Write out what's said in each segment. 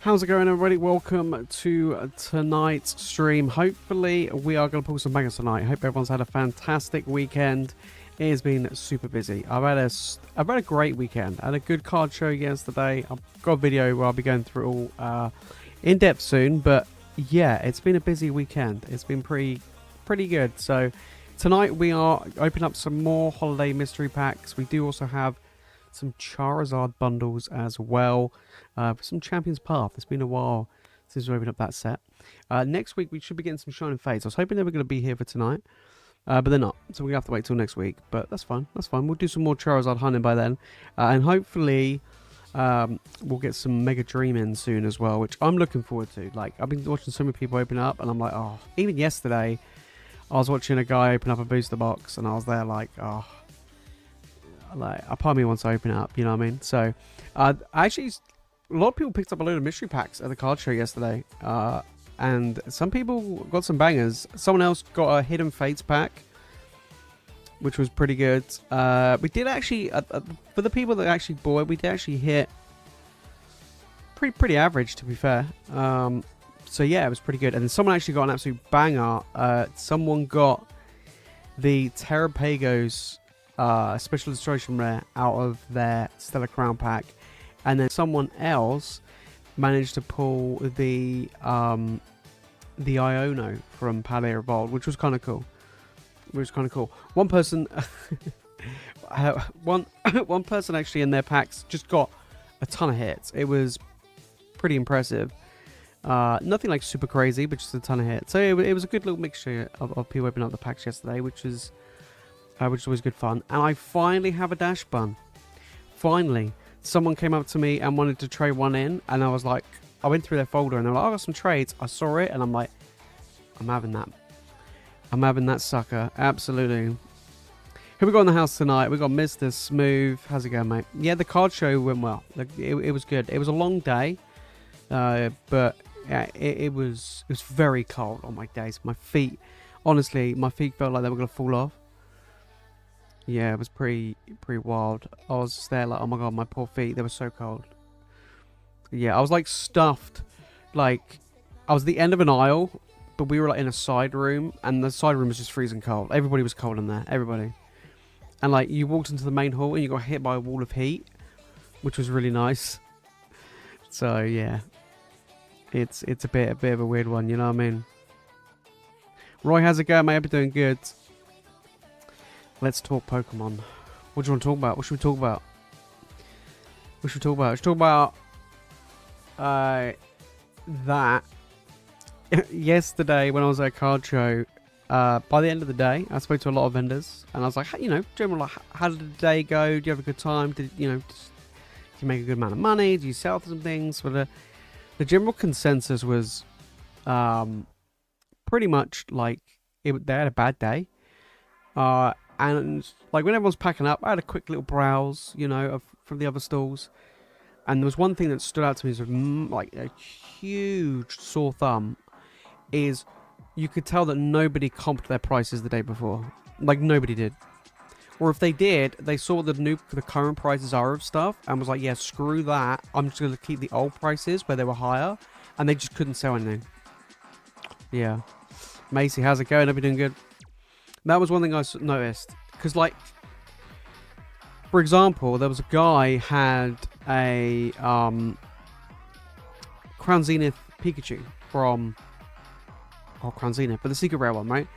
How's it going, everybody? Welcome to tonight's stream. Hopefully we are going to pull some bangers tonight. Hope everyone's had a fantastic weekend. It has been super busy. I've had a great weekend. I had a good card show yesterday. I've got a video where I'll be going through all in depth soon, but yeah, it's been a busy weekend. It's been pretty good. So tonight we are opening up some more holiday mystery packs. We do also have some Charizard bundles as well. Some Champions Path. It's been a while since we opened up that set. Next week we should be getting some Shining Fates. I was hoping they were going to be here for tonight, but they're not. So we're going to have to wait till next week. But that's fine. That's fine. We'll do some more Charizard hunting by then. And hopefully we'll get some Mega Dream in soon as well, which I'm looking forward to. Like, I've been watching so many people open up, and I'm like, oh. Even yesterday, I was watching a guy open up a booster box, and I was there like, oh. Like, a part of me wants to open it up, you know what I mean? So, actually, a lot of people picked up a load of mystery packs at the card show yesterday, and some people got some bangers. Someone else got a Hidden Fates pack, which was pretty good. We did actually, for the people that actually bought it, we did actually hit pretty average, to be fair. So yeah, it was pretty good. And then someone actually got an absolute banger. Someone got the Terrapagos special illustration rare out of their Stellar Crown pack, and then someone else managed to pull the Iono from Palais Revolt, which was kind of cool. One person one person actually in their packs just got a ton of hits. It was pretty impressive. Nothing like super crazy, but just a ton of hits. So it was a good little mixture of people opening up the packs yesterday, which is always good fun. And I finally have a dash bun. Finally. Someone came up to me and wanted to trade one in, and I was like, I went through their folder and they were like, oh, I got some trades. I saw it and I'm like, I'm having that. I'm having that sucker. Absolutely. Who we got in the house tonight? We got Mr. Smooth. How's it going, mate? Yeah, the card show went well. It was good. It was a long day, but yeah, it was very cold on my days. My feet, honestly, my feet felt like they were going to fall off. Yeah, it was pretty wild. I was just there like, oh my god, my poor feet, they were so cold. Yeah, I was like stuffed. Like, I was at the end of an aisle, but we were like in a side room, and the side room was just freezing cold. Everybody was cold in there, everybody. And like, you walked into the main hall and you got hit by a wall of heat, which was really nice. So yeah, it's a bit of a weird one, you know what I mean? Roy, how's it going, mate? I've been doing good. Let's talk Pokemon. What do you want to talk about? What should we talk about? We should talk about that. Yesterday when I was at a card show, by the end of the day, I spoke to a lot of vendors, and I was like, you know, general, like, how did the day go? Do you have a good time? Did you make a good amount of money? Do you sell some things? But the general consensus was pretty much like they had a bad day. And like when everyone's packing up, I had a quick little browse, you know, from the other stalls, and there was one thing that stood out to me as like a huge sore thumb. Is you could tell that nobody comped their prices the day before. Like, nobody did. Or if they did, they saw the current prices are of stuff and was like, yeah, screw that. I'm just going to keep the old prices where they were higher. And they just couldn't sell anything. Yeah. Macy, how's it going? Hope you're doing good. That was one thing I noticed. Because, like, for example, there was a guy had a Crown Zenith Pikachu from... Crown Zenith, but the secret rare one, right?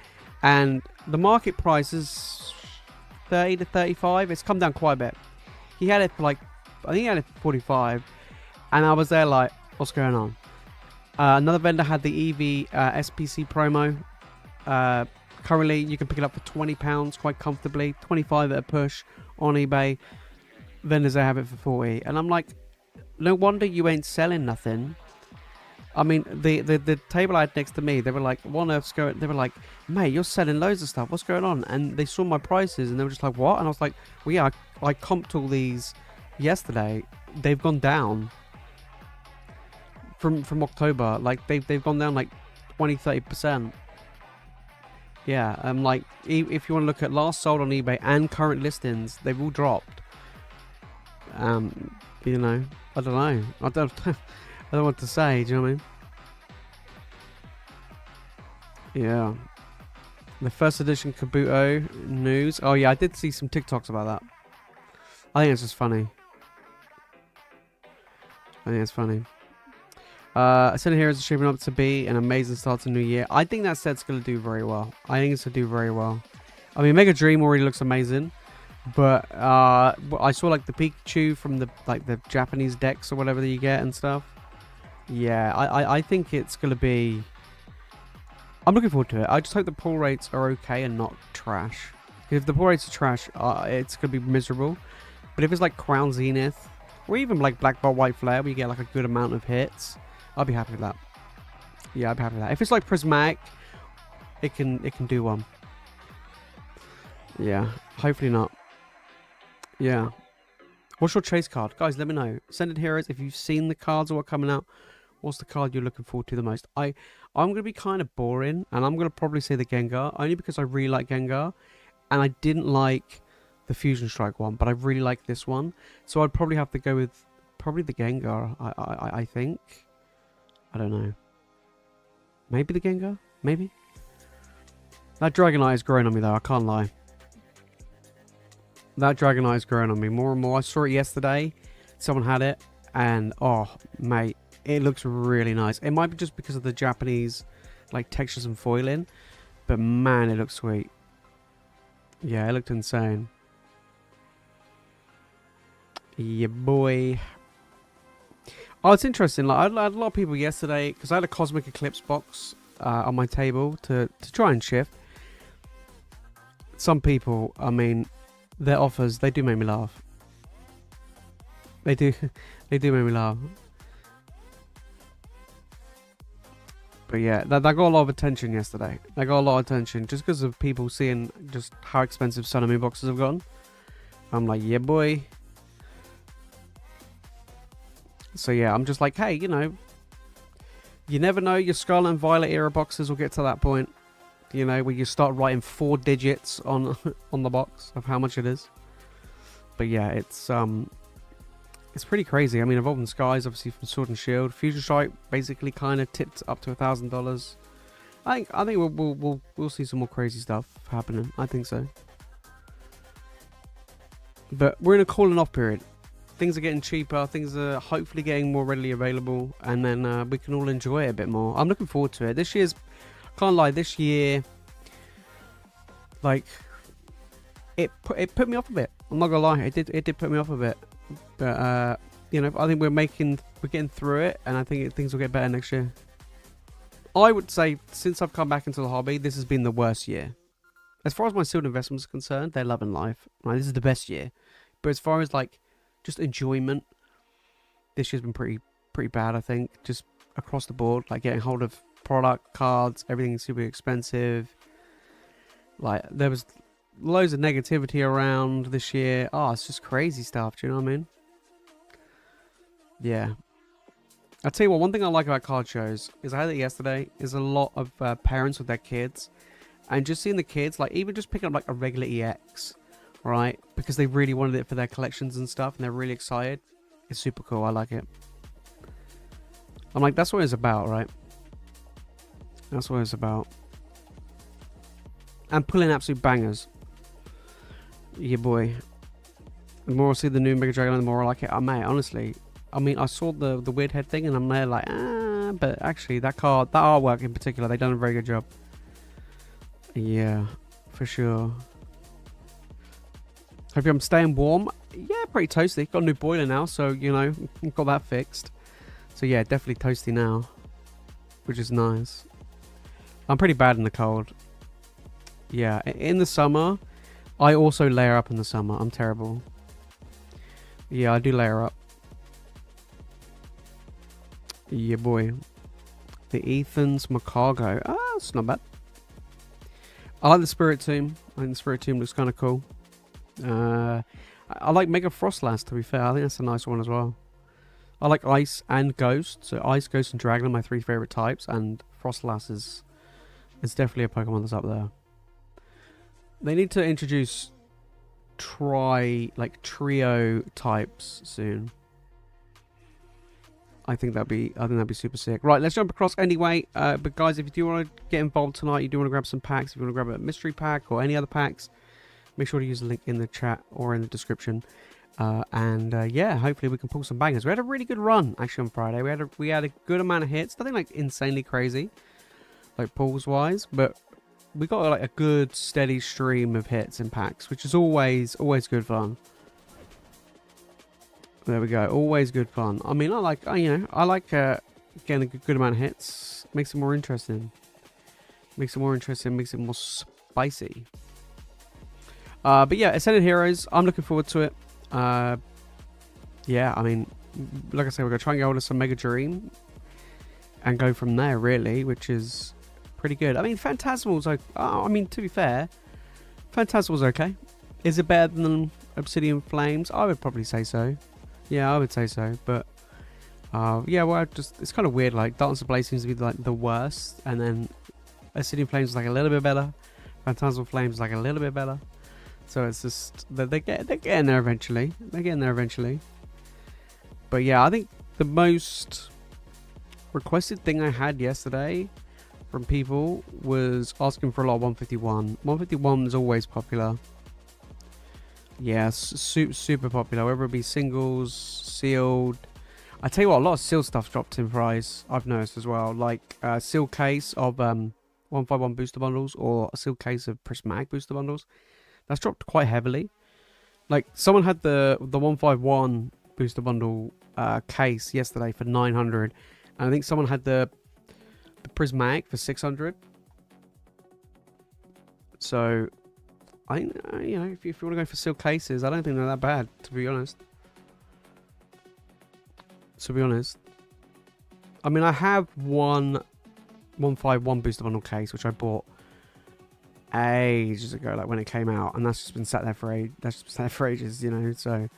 And the market price is 30 to 35. It's come down quite a bit. He had it for like, I think he had it for 45, and I was there like, what's going on? Another vendor had the EV SPC promo. Currently, you can pick it up for £20 quite comfortably, 25 at a push on eBay. Vendors they have it for 40, and I'm like, no wonder you ain't selling nothing. I mean, the table I had next to me, they were like, what on earth's going? They were like, mate, you're selling loads of stuff. What's going on? And they saw my prices, and they were just like, what? And I was like, well, yeah, I comped all these yesterday. They've gone down from October. Like, they've gone down like 20-30%. Yeah, like, if you want to look at last sold on eBay and current listings, they've all dropped. You know, I don't know. I don't know what to say. Do you know what I mean? Yeah. The first edition Kabuto news. Oh yeah, I did see some TikToks about that. I think it's just funny. I think it's funny. Ascended Heroes is shaping up to be an amazing start to New Year. I think that set's going to do very well. I think it's going to do very well. I mean, Mega Dream already looks amazing. But I saw like the Pikachu from the Japanese decks or whatever that you get and stuff. Yeah, I think it's going to be... I'm looking forward to it. I just hope the pull rates are okay and not trash. If the pull rates are trash, it's going to be miserable. But if it's like Crown Zenith, or even like Black Belt White Flare, where you get like a good amount of hits, I'll be happy with that. Yeah, I'll be happy with that. If it's like Prismatic, it can do one. Yeah, hopefully not. Yeah. What's your chase card? Guys, let me know. Ascended Heroes, if you've seen the cards or what are coming out, what's the card you're looking forward to the most? I'm going to be kind of boring, and I'm going to probably say the Gengar, only because I really like Gengar, and I didn't like the Fusion Strike one, but I really like this one. So I'd probably have to go with probably the Gengar, I think. I don't know. Maybe the Gengar? Maybe? That Dragonite is growing on me, though. I can't lie. That Dragonite is growing on me more and more. I saw it yesterday. Someone had it. And, oh, mate. It looks really nice. It might be just because of the Japanese, like, textures and foiling. But, man, it looks sweet. Yeah, it looked insane. Yeah, boy. Oh, it's interesting. Like, I had a lot of people yesterday, because I had a Cosmic Eclipse box on my table to try and shift. Some people, I mean, their offers, they do make me laugh. They do make me laugh. But yeah, that got a lot of attention yesterday. That got a lot of attention just because of people seeing just how expensive Sun and Moon boxes have gone. I'm like, yeah, boy. So yeah, I'm just like, hey, you know, you never know, your Scarlet and Violet era boxes will get to that point, you know, where you start writing 4 digits on on the box of how much it is. But yeah, it's pretty crazy. I mean, Evolving Skies, obviously from Sword and Shield, Fusion Strike basically kind of tipped up to $1,000. I think we'll see some more crazy stuff happening. I think so. But we're in a cooling off period. Things are getting cheaper. Things are hopefully getting more readily available, and then we can all enjoy it a bit more. I'm looking forward to it. This year's, can't lie, this year, like, it put me off a bit. I'm not gonna lie, it did put me off a bit. But you know, I think we're getting through it, and I think things will get better next year. I would say since I've come back into the hobby, this has been the worst year. As far as my sealed investments are concerned, they're loving life. Right, this is the best year. But as far as like just enjoyment, this year's been pretty bad. I think just across the board, like getting hold of product cards, everything's super expensive. Like there was loads of negativity around this year. Oh, it's just crazy stuff. Do you know what I mean? Yeah. I'll tell you what, one thing I like about card shows is I had it yesterday, is a lot of parents with their kids. And just seeing the kids, like even just picking up like a regular EX, right? Because they really wanted it for their collections and stuff, and they're really excited. It's super cool. I like it. I'm like, that's what it's about, right? That's what it's about. And pulling absolute bangers. Yeah, boy. The more I see the new Mega Dragon, the more I like it. Oh, mate, honestly. I mean, I saw the weird head thing, and I'm there like, but actually, that card, that artwork in particular, they've done a very good job. Yeah, for sure. Hope I'm staying warm. Yeah, pretty toasty. Got a new boiler now, so, you know, got that fixed. So, yeah, definitely toasty now, which is nice. I'm pretty bad in the cold. Yeah, in the summer, I also layer up in the summer. I'm terrible. Yeah, I do layer up. Yeah, boy. The Ethan's Macargo. Ah, it's not bad. I like the Spirit Tomb. I think the Spirit Tomb looks kind of cool. I like Mega Frostlass, to be fair. I think that's a nice one as well. I like Ice and Ghost. So Ice, Ghost, and Dragon are my 3 favorite types. And Frostlass is definitely a Pokemon that's up there. They need to introduce trio types soon. I think that'd be super sick. Right, let's jump across anyway. But guys, if you do want to get involved tonight, you do want to grab some packs, if you want to grab a mystery pack or any other packs, make sure to use the link in the chat or in the description. Yeah, hopefully we can pull some bangers. We had a really good run actually on Friday. We had a good amount of hits. Nothing like insanely crazy, like pulls wise, but we got like a good steady stream of hits and packs, which is always good fun. There we go. Always good fun. I mean, I like getting a good amount of hits. Makes it more interesting. Makes it more spicy. But yeah, Ascended Heroes. I'm looking forward to it. Yeah, I mean, like I said, we're gonna try and get hold of some Mega Dream and go from there, really, which is pretty good. I mean, Phantasmal's like, I mean, to be fair, Phantasmal's okay. Is it better than Obsidian Flames? I would probably say so. Yeah, I would say so. But yeah, well, it's kind of weird. Like, Darkness Ablaze seems to be like the worst, and then Obsidian Flames is like a little bit better. Phantasmal Flames is like a little bit better. So it's just they're getting there eventually. They're getting there eventually. But yeah, I think the most requested thing I had yesterday from people was asking for a lot of 151. 151 is always popular. Yeah, super popular. Whether it be singles, sealed. I tell you what, a lot of sealed stuff dropped in price. I've noticed as well, like a sealed case of 151 booster bundles or a sealed case of prismatic booster bundles. That's dropped quite heavily. Like someone had the 151 booster bundle case yesterday for 900, and I think someone had the prismatic for 600. So I you know, if you want to go for sealed cases, I don't think they're that bad, to be honest. I mean, I have one 151 booster bundle case which I bought ages ago, like when it came out, and that's just been sat there for ages, you know. So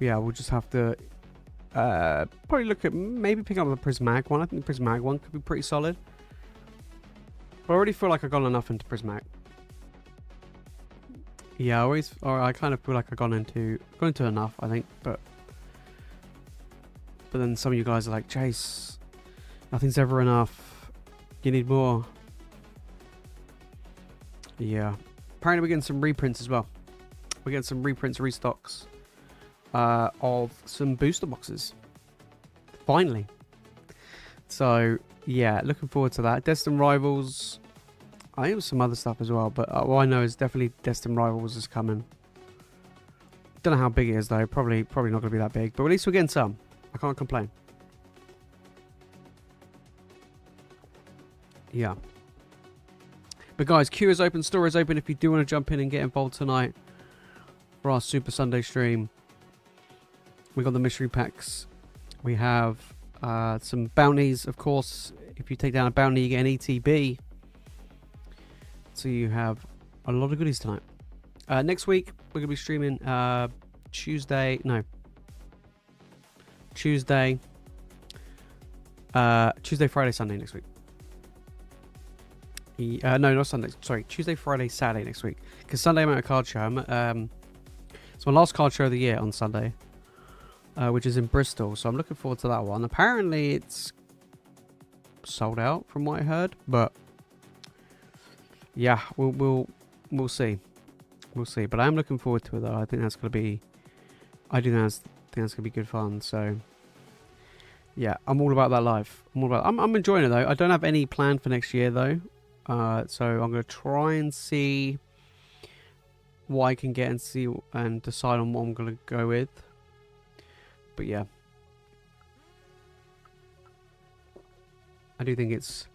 yeah, we'll just have to probably look at maybe picking up the prismatic one. I think the prismatic one could be pretty solid, but I already feel like I've gone enough into prismatic. Yeah, I kind of feel like I've gone into enough, I think, but then some of you guys are like, Jace, nothing's ever enough, you need more. Yeah, apparently we're getting some reprints as well. We're getting some reprints, restocks of some booster boxes, finally. So yeah, looking forward to that. Destined Rivals, I think it was some other stuff as well, but all I know is definitely Destined Rivals is coming. Don't know how big it is though. Probably not going to be that big, but at least we're getting some. I can't complain. Yeah. But guys, queue is open, store is open. If you do want to jump in and get involved tonight for our Super Sunday stream, we got the mystery packs. We have some bounties, of course. If you take down a bounty, you get an ETB. So you have a lot of goodies tonight. Next week, we're going to be streaming Tuesday, Friday, Sunday next week. No, not Sunday. Sorry, Tuesday, Friday, Saturday next week. Because Sunday I'm at a card show. It's my last card show of the year on Sunday, which is in Bristol. So I'm looking forward to that one. Apparently it's sold out from what I heard, but yeah, we'll see. We'll see. But I am looking forward to it though. I think that's gonna be. I think that's gonna be good fun. So yeah, I'm all about that live. I'm enjoying it though. I don't have any plan for next year though. So I'm going to try and see what I can get and decide on what I'm going to go with. But yeah, I do think it's,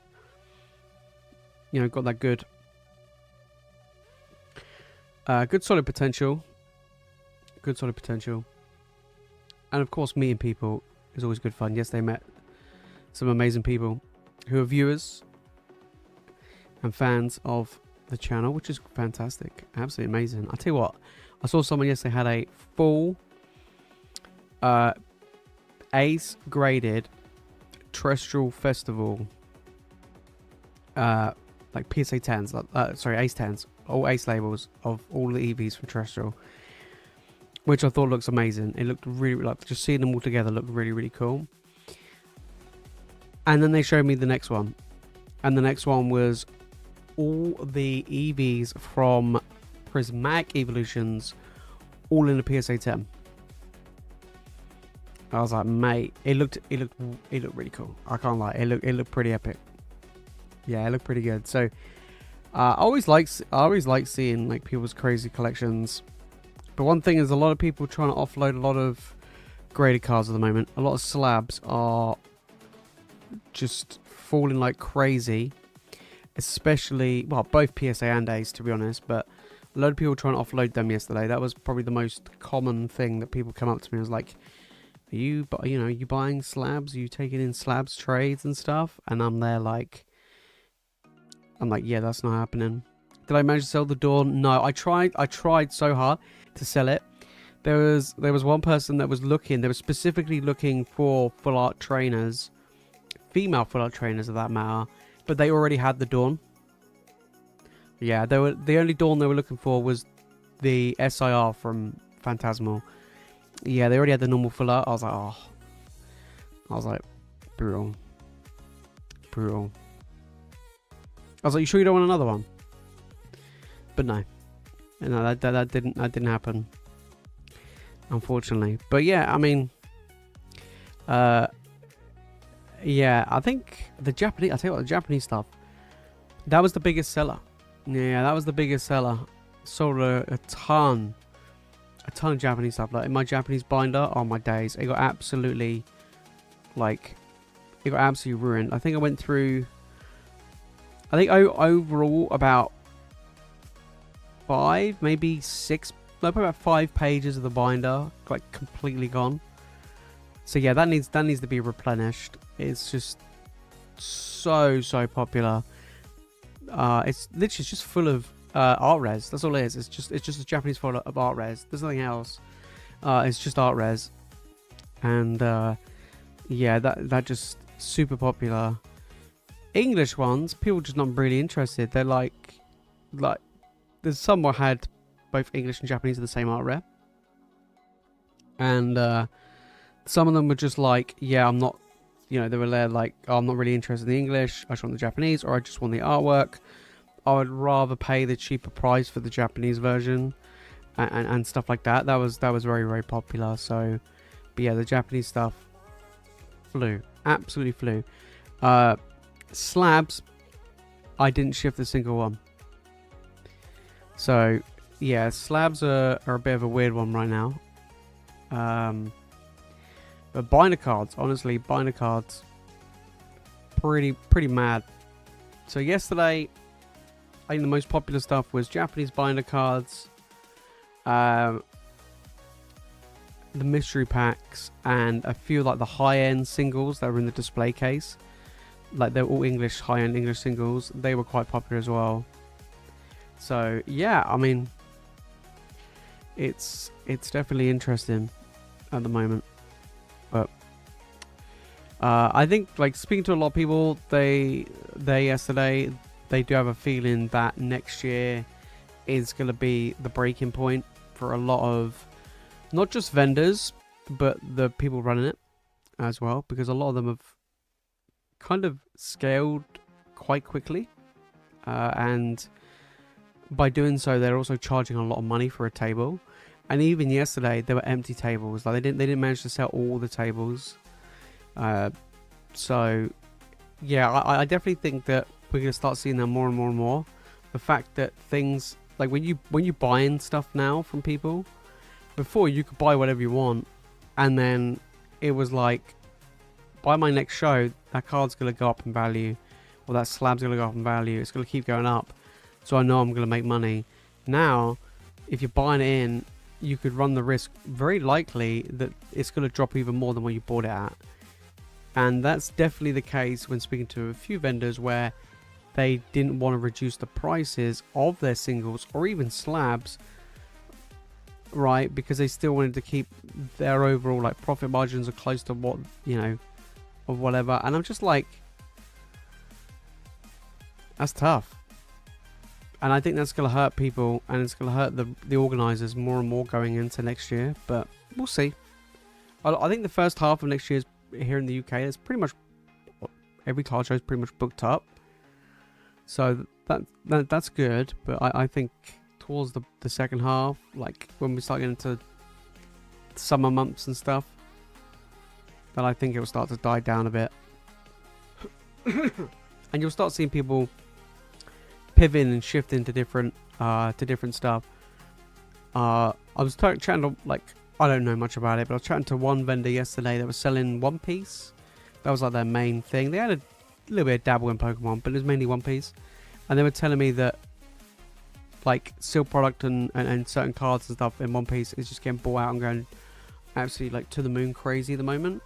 you know, got that good solid potential. And of course, meeting people is always good fun. Yes, they met some amazing people who are viewers and fans of the channel, which is fantastic. Absolutely amazing. I tell you what, I saw someone yesterday had a full Ace graded Terrestrial Festival like PSA 10s, sorry, Ace 10s, all Ace labels of all the EVs from Terrestrial, which I thought looks amazing. It looked really, like, just seeing them all together looked really, really cool. And then they showed me the next one. And the next one was all the EVs from Prismatic Evolutions, all in a PSA 10. I was like, mate, it looked really cool. I can't lie, it looked pretty epic. Yeah, it looked pretty good. So I always like seeing like people's crazy collections. But one thing is, a lot of people trying to offload a lot of graded cards at the moment. A lot of slabs are just falling like crazy, especially, well, both PSA and Ace, to be honest. But a lot of people trying to offload them yesterday. That was probably the most common thing that people come up to me and was like, are you buying slabs? Are you taking in slabs trades and stuff? And I'm like, yeah, that's not happening. Did I manage to sell the Dawn? No, I tried so hard to sell it. There was one person that was looking. They were specifically looking for full art trainers, female full art trainers of that matter, but they already had the Dawn. Yeah, the only Dawn they were looking for was the SIR from Phantasmal. Yeah, they already had the normal full art. I was like, brutal. I was like, you sure you don't want another one? But no, that didn't happen, unfortunately. But yeah, I mean, yeah, I think the Japanese. I tell you what, the Japanese stuff, that was the biggest seller. Yeah, that was the biggest seller. Sold a ton of Japanese stuff. Like in my Japanese binder, oh my days, it got absolutely ruined. I think I went through, I think overall about 5, maybe 6, no, probably about 5 pages of the binder like completely gone. So yeah, that needs to be replenished. It's just so popular. It's literally just full of art res. That's all it is. It's just a Japanese full of art res. There's nothing else. It's just art res, and yeah, that just super popular. English ones, people just not really interested. They're like there's some that had both English and Japanese of the same art rare, and some of them were just like, yeah, I'm not, they were there like, oh, I'm not really interested in the English, I just want the Japanese, or I just want the artwork. I would rather pay the cheaper price for the Japanese version, and stuff like that. That was very popular. So, but yeah, the Japanese stuff flew, absolutely flew. Slabs, I didn't shift a single one. So yeah, slabs are a bit of a weird one right now. But binder cards, honestly, pretty mad. So yesterday, I think the most popular stuff was Japanese binder cards, the mystery packs, and a few like the high-end singles that were in the display case. Like they're all English, high-end English singles. They were quite popular as well. So yeah, I mean, it's definitely interesting at the moment. But I think, like, speaking to a lot of people, they yesterday, they do have a feeling that next year is going to be the breaking point for a lot of, not just vendors, but the people running it as well, because a lot of them have kind of scaled quite quickly, and by doing so, they're also charging a lot of money for a table. And even yesterday, there were empty tables. Like they didn't manage to sell all the tables. So yeah, I definitely think that we're gonna start seeing that more and more and more. The fact that things like when you buying stuff now from people, before you could buy whatever you want, and then it was like, by my next show, that card's gonna go up in value, or that slab's gonna go up in value. It's gonna keep going up, so I know I'm gonna make money. Now, if you're buying it in, you could run the risk, very likely, that it's going to drop even more than what you bought it at. And that's definitely the case when speaking to a few vendors where they didn't want to reduce the prices of their singles or even slabs, right? Because they still wanted to keep their overall like profit margins are close to what, or whatever. And I'm just like, that's tough. And I think that's going to hurt people, and it's going to hurt the organisers more and more going into next year. But we'll see. I think the first half of next year here in the UK is pretty much every card show is pretty much booked up. So that's good. But I think towards the second half, like when we start getting into summer months and stuff, then I think it will start to die down a bit. And you'll start seeing people pivot and shift into different stuff. I was chatting to, like, I don't know much about it, but I was chatting to one vendor yesterday that was selling One Piece. That was like their main thing. They had a little bit of dabble in Pokemon, but it was mainly One Piece. And they were telling me that like seal product and certain cards and stuff in One Piece is just getting bought out and going absolutely like to the moon crazy at the moment.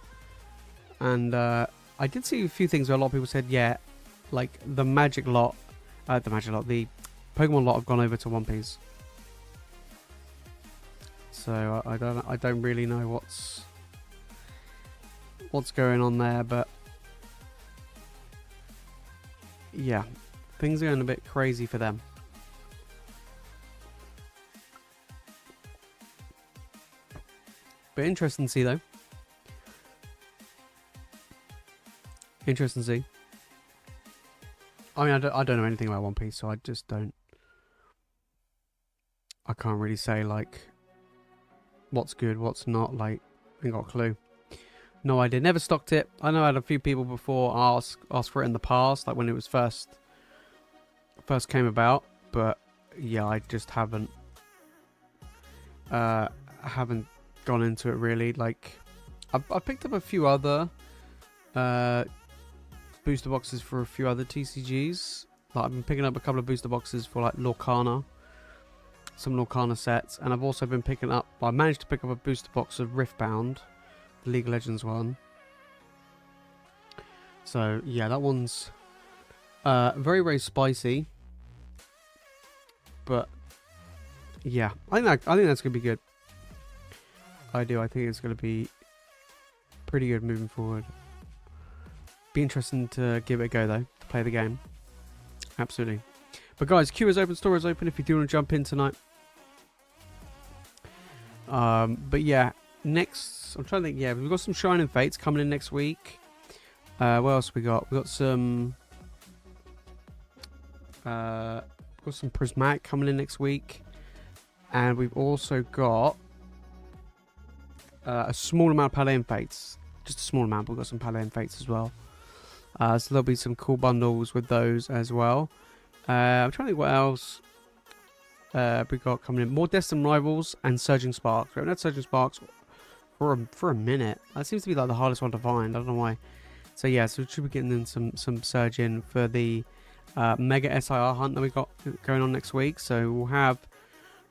And I did see a few things where a lot of people said, yeah, like the Pokemon lot have gone over to One Piece. So I don't really know what's going on there, but yeah, things are going a bit crazy for them. But interesting to see, though. Interesting to see. I mean, I don't know anything about One Piece, so I just don't. I can't really say like what's good, what's not. Like, I ain't got a clue. No idea. Never stocked it. I know I had a few people before ask for it in the past, like when it was first came about. But yeah, I just haven't gone into it really. Like, I picked up a few other booster boxes for a few other TCGs. Like, I've been picking up a couple of booster boxes for like Lorcana, some Lorcana sets, and I've also been picking up. I managed to pick up a booster box of Riftbound, the League of Legends one. So yeah, that one's very, very spicy. But yeah, I think that's gonna be good. I do. I think it's gonna be pretty good moving forward. Be interesting to give it a go though, to play the game. Absolutely. But guys, queue is open, store is open if you do want to jump in tonight. But yeah, next, I'm trying to think. Yeah, we've got some Shining Fates coming in next week. What else we got? We got some Prismatic coming in next week, and we've also got a small amount of Palladium Fates. Just a small amount, but we've got some Palladium Fates as well. So there'll be some cool bundles with those as well. I'm trying to think what else we got coming in. More Destined Rivals and Surging Sparks. We haven't had Surging Sparks for a minute. That seems to be like the hardest one to find. I don't know why. So yeah, so we should be getting in some Surge in for the Mega SIR hunt that we got going on next week. So we'll have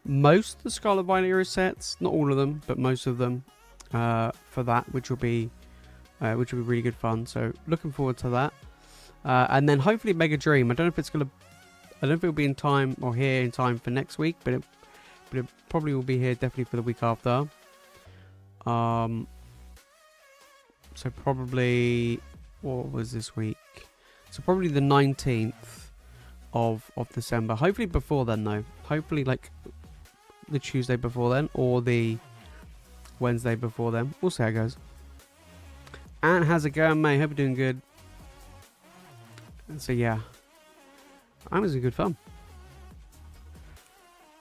most of the Scarlet Violet Hero sets, not all of them, but most of them for that, which will be really good fun. So looking forward to that. And then hopefully Mega Dream. I don't know if it'll be in time or here in time for next week, but it probably will be here definitely for the week after. So probably, what was this week? So probably the 19th of December. Hopefully before then though. Hopefully like the Tuesday before then or the Wednesday before then. We'll see how it goes. And how's it going, mate? Hope you're doing good. So yeah, I'm having good fun.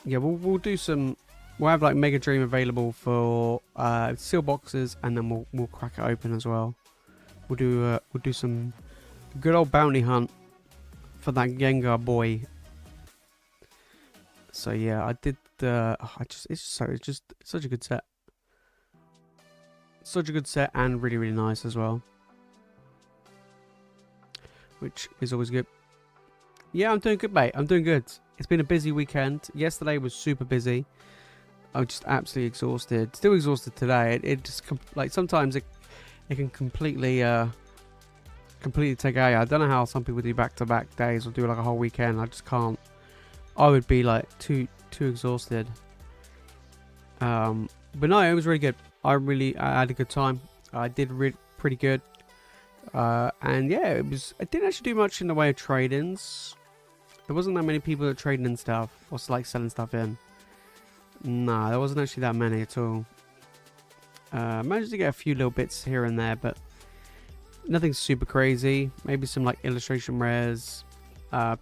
Yeah, we'll do some. We'll have like Mega Dream available for seal boxes, and then we'll crack it open as well. We'll do some good old bounty hunt for that Gengar boy. So yeah, I did. It's such a good set. Such a good set and really, really nice as well. Which is always good. Yeah, I'm doing good, mate. I'm doing good. It's been a busy weekend. Yesterday was super busy. I was just absolutely exhausted. Still exhausted today. It just like sometimes it can completely take out. I don't know how some people do back-to-back days or do like a whole weekend. I just can't. I would be like too exhausted. But no, it was really good. I had a good time. I did pretty good. And yeah, I didn't actually do much in the way of trade-ins. There wasn't that many people that trading in stuff or like selling stuff in. Nah, there wasn't actually that many at all. Managed to get a few little bits here and there, but Nothing super crazy. Maybe some like illustration rares.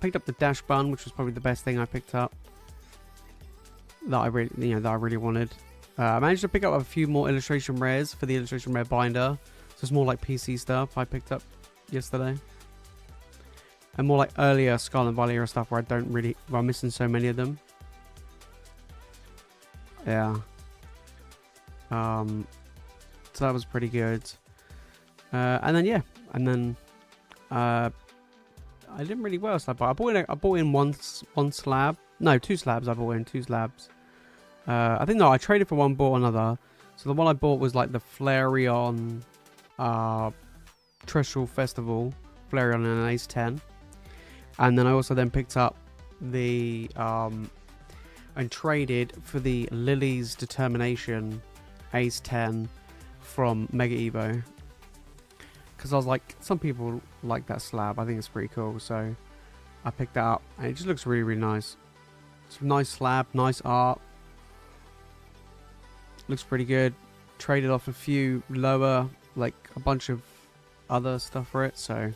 Picked up the dash bun, which was probably the best thing I picked up. That I really wanted. I managed to pick up a few more illustration rares for the illustration rare binder. So it's more like PC stuff I picked up yesterday. And more like earlier Scarlet Valley stuff where I'm missing so many of them. Yeah. So that was pretty good. And then I didn't really well slab buy. I bought in one slab. No, 2 slabs. I bought in 2 slabs. I think I traded for one, bought another. So the one I bought was like the Flareon Terrestrial Festival, Flareon and an Ace 10. And then I also then picked up the and traded for the Lily's Determination Ace 10 from Mega Evo. Because I was like, some people like that slab. I think it's pretty cool. So I picked that up. And it just looks really, really nice. It's a nice slab, nice art. Looks pretty good. Traded off a few lower, like a bunch of other stuff for it. So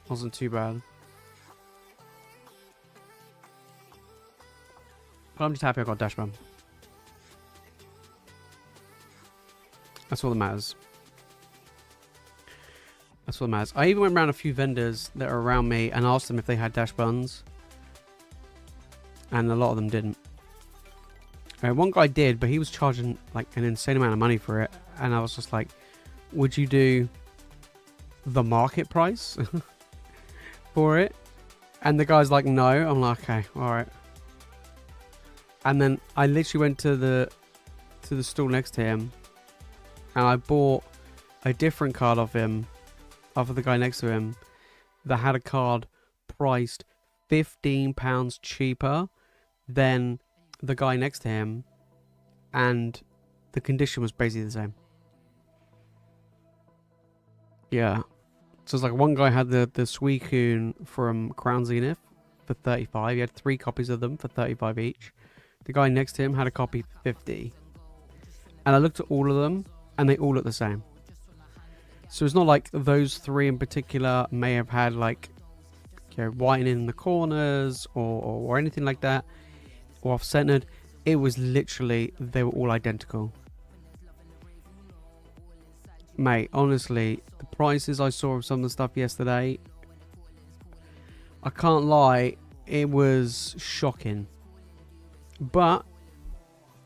wasn't too bad. But I'm just happy I got Dash Bum. That's all that matters. That's what matters. I even went around a few vendors that are around me and asked them if they had dash buns. And a lot of them didn't. One guy did, but he was charging like an insane amount of money for it. And I was just like, would you do the market price for it? And the guy's like, no. I'm like, okay, alright. And then I literally went to the stall next to him. And I bought a different card off him. Off of the guy next to him. That had a card priced £15 cheaper than the guy next to him. And the condition was basically the same. Yeah. So it's like one guy had the Suicune from Crown Zenith for 35. He had 3 copies of them for 35 each. The guy next to him had a copy for 50. And I looked at all of them and they all look the same. So it's not like those 3 in particular may have had like, you know, whitening in the corners or anything like that, or off-centered. It was literally, they were all identical. Mate, honestly, the prices I saw of some of the stuff yesterday, I can't lie, it was shocking. But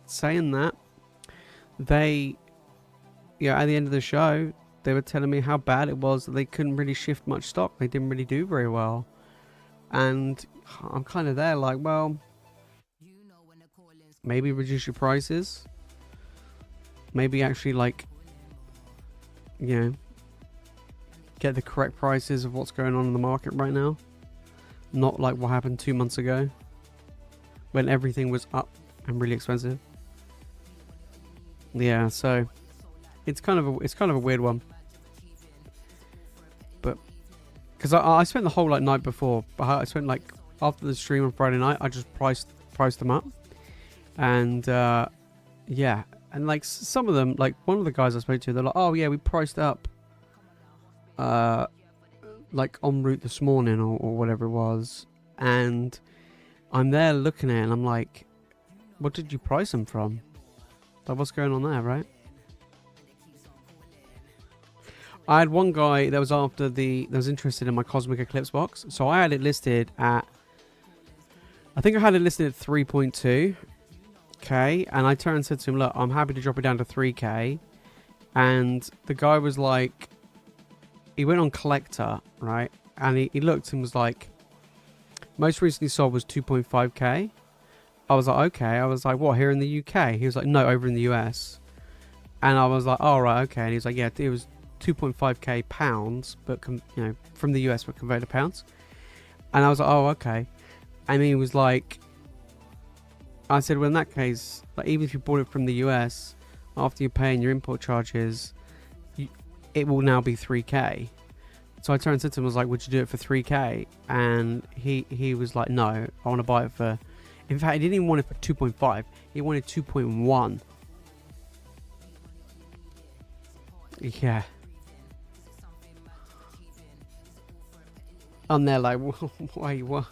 saying that, at the end of the show, they were telling me how bad it was that they couldn't really shift much stock. They didn't really do very well. And I'm kind of there like, well, maybe reduce your prices. Maybe actually like, you know, get the correct prices of what's going on in the market right now. Not like what happened 2 months ago when everything was up and really expensive. Yeah, so it's kind of a weird one. But because I spent the whole like night before, I spent like after the stream on Friday night, I just priced them up. And yeah, and like some of them, like one of the guys I spoke to, they're like, oh yeah, we priced up like en route this morning or whatever it was. And I'm there looking at it and I'm like, what did you price them from? Like, what's going on there, right? I had one guy that was interested in my Cosmic Eclipse box. So I had it listed at, I think I had it listed at 3.2k. And I turned and said to him, look, I'm happy to drop it down to 3k. And the guy was like, he went on collector, right? And he looked and was like, most recently sold was 2.5k. I was like, okay. I was like, what, here in the UK? He was like, no, over in the US. And I was like, oh, right, okay. And he was like, yeah, it was 2.5k pounds, but from the US, but converted to pounds. And I was like, oh, okay. And he was like, I said, well, in that case, like, even if you bought it from the US, after you're paying your import charges, it will now be 3k. So I turned to him and was like, would you do it for 3k? And he was like, no, I want to buy it for, in fact, he didn't even want it for 2.5. He wanted 2.1. Yeah. And they're like, wait, what?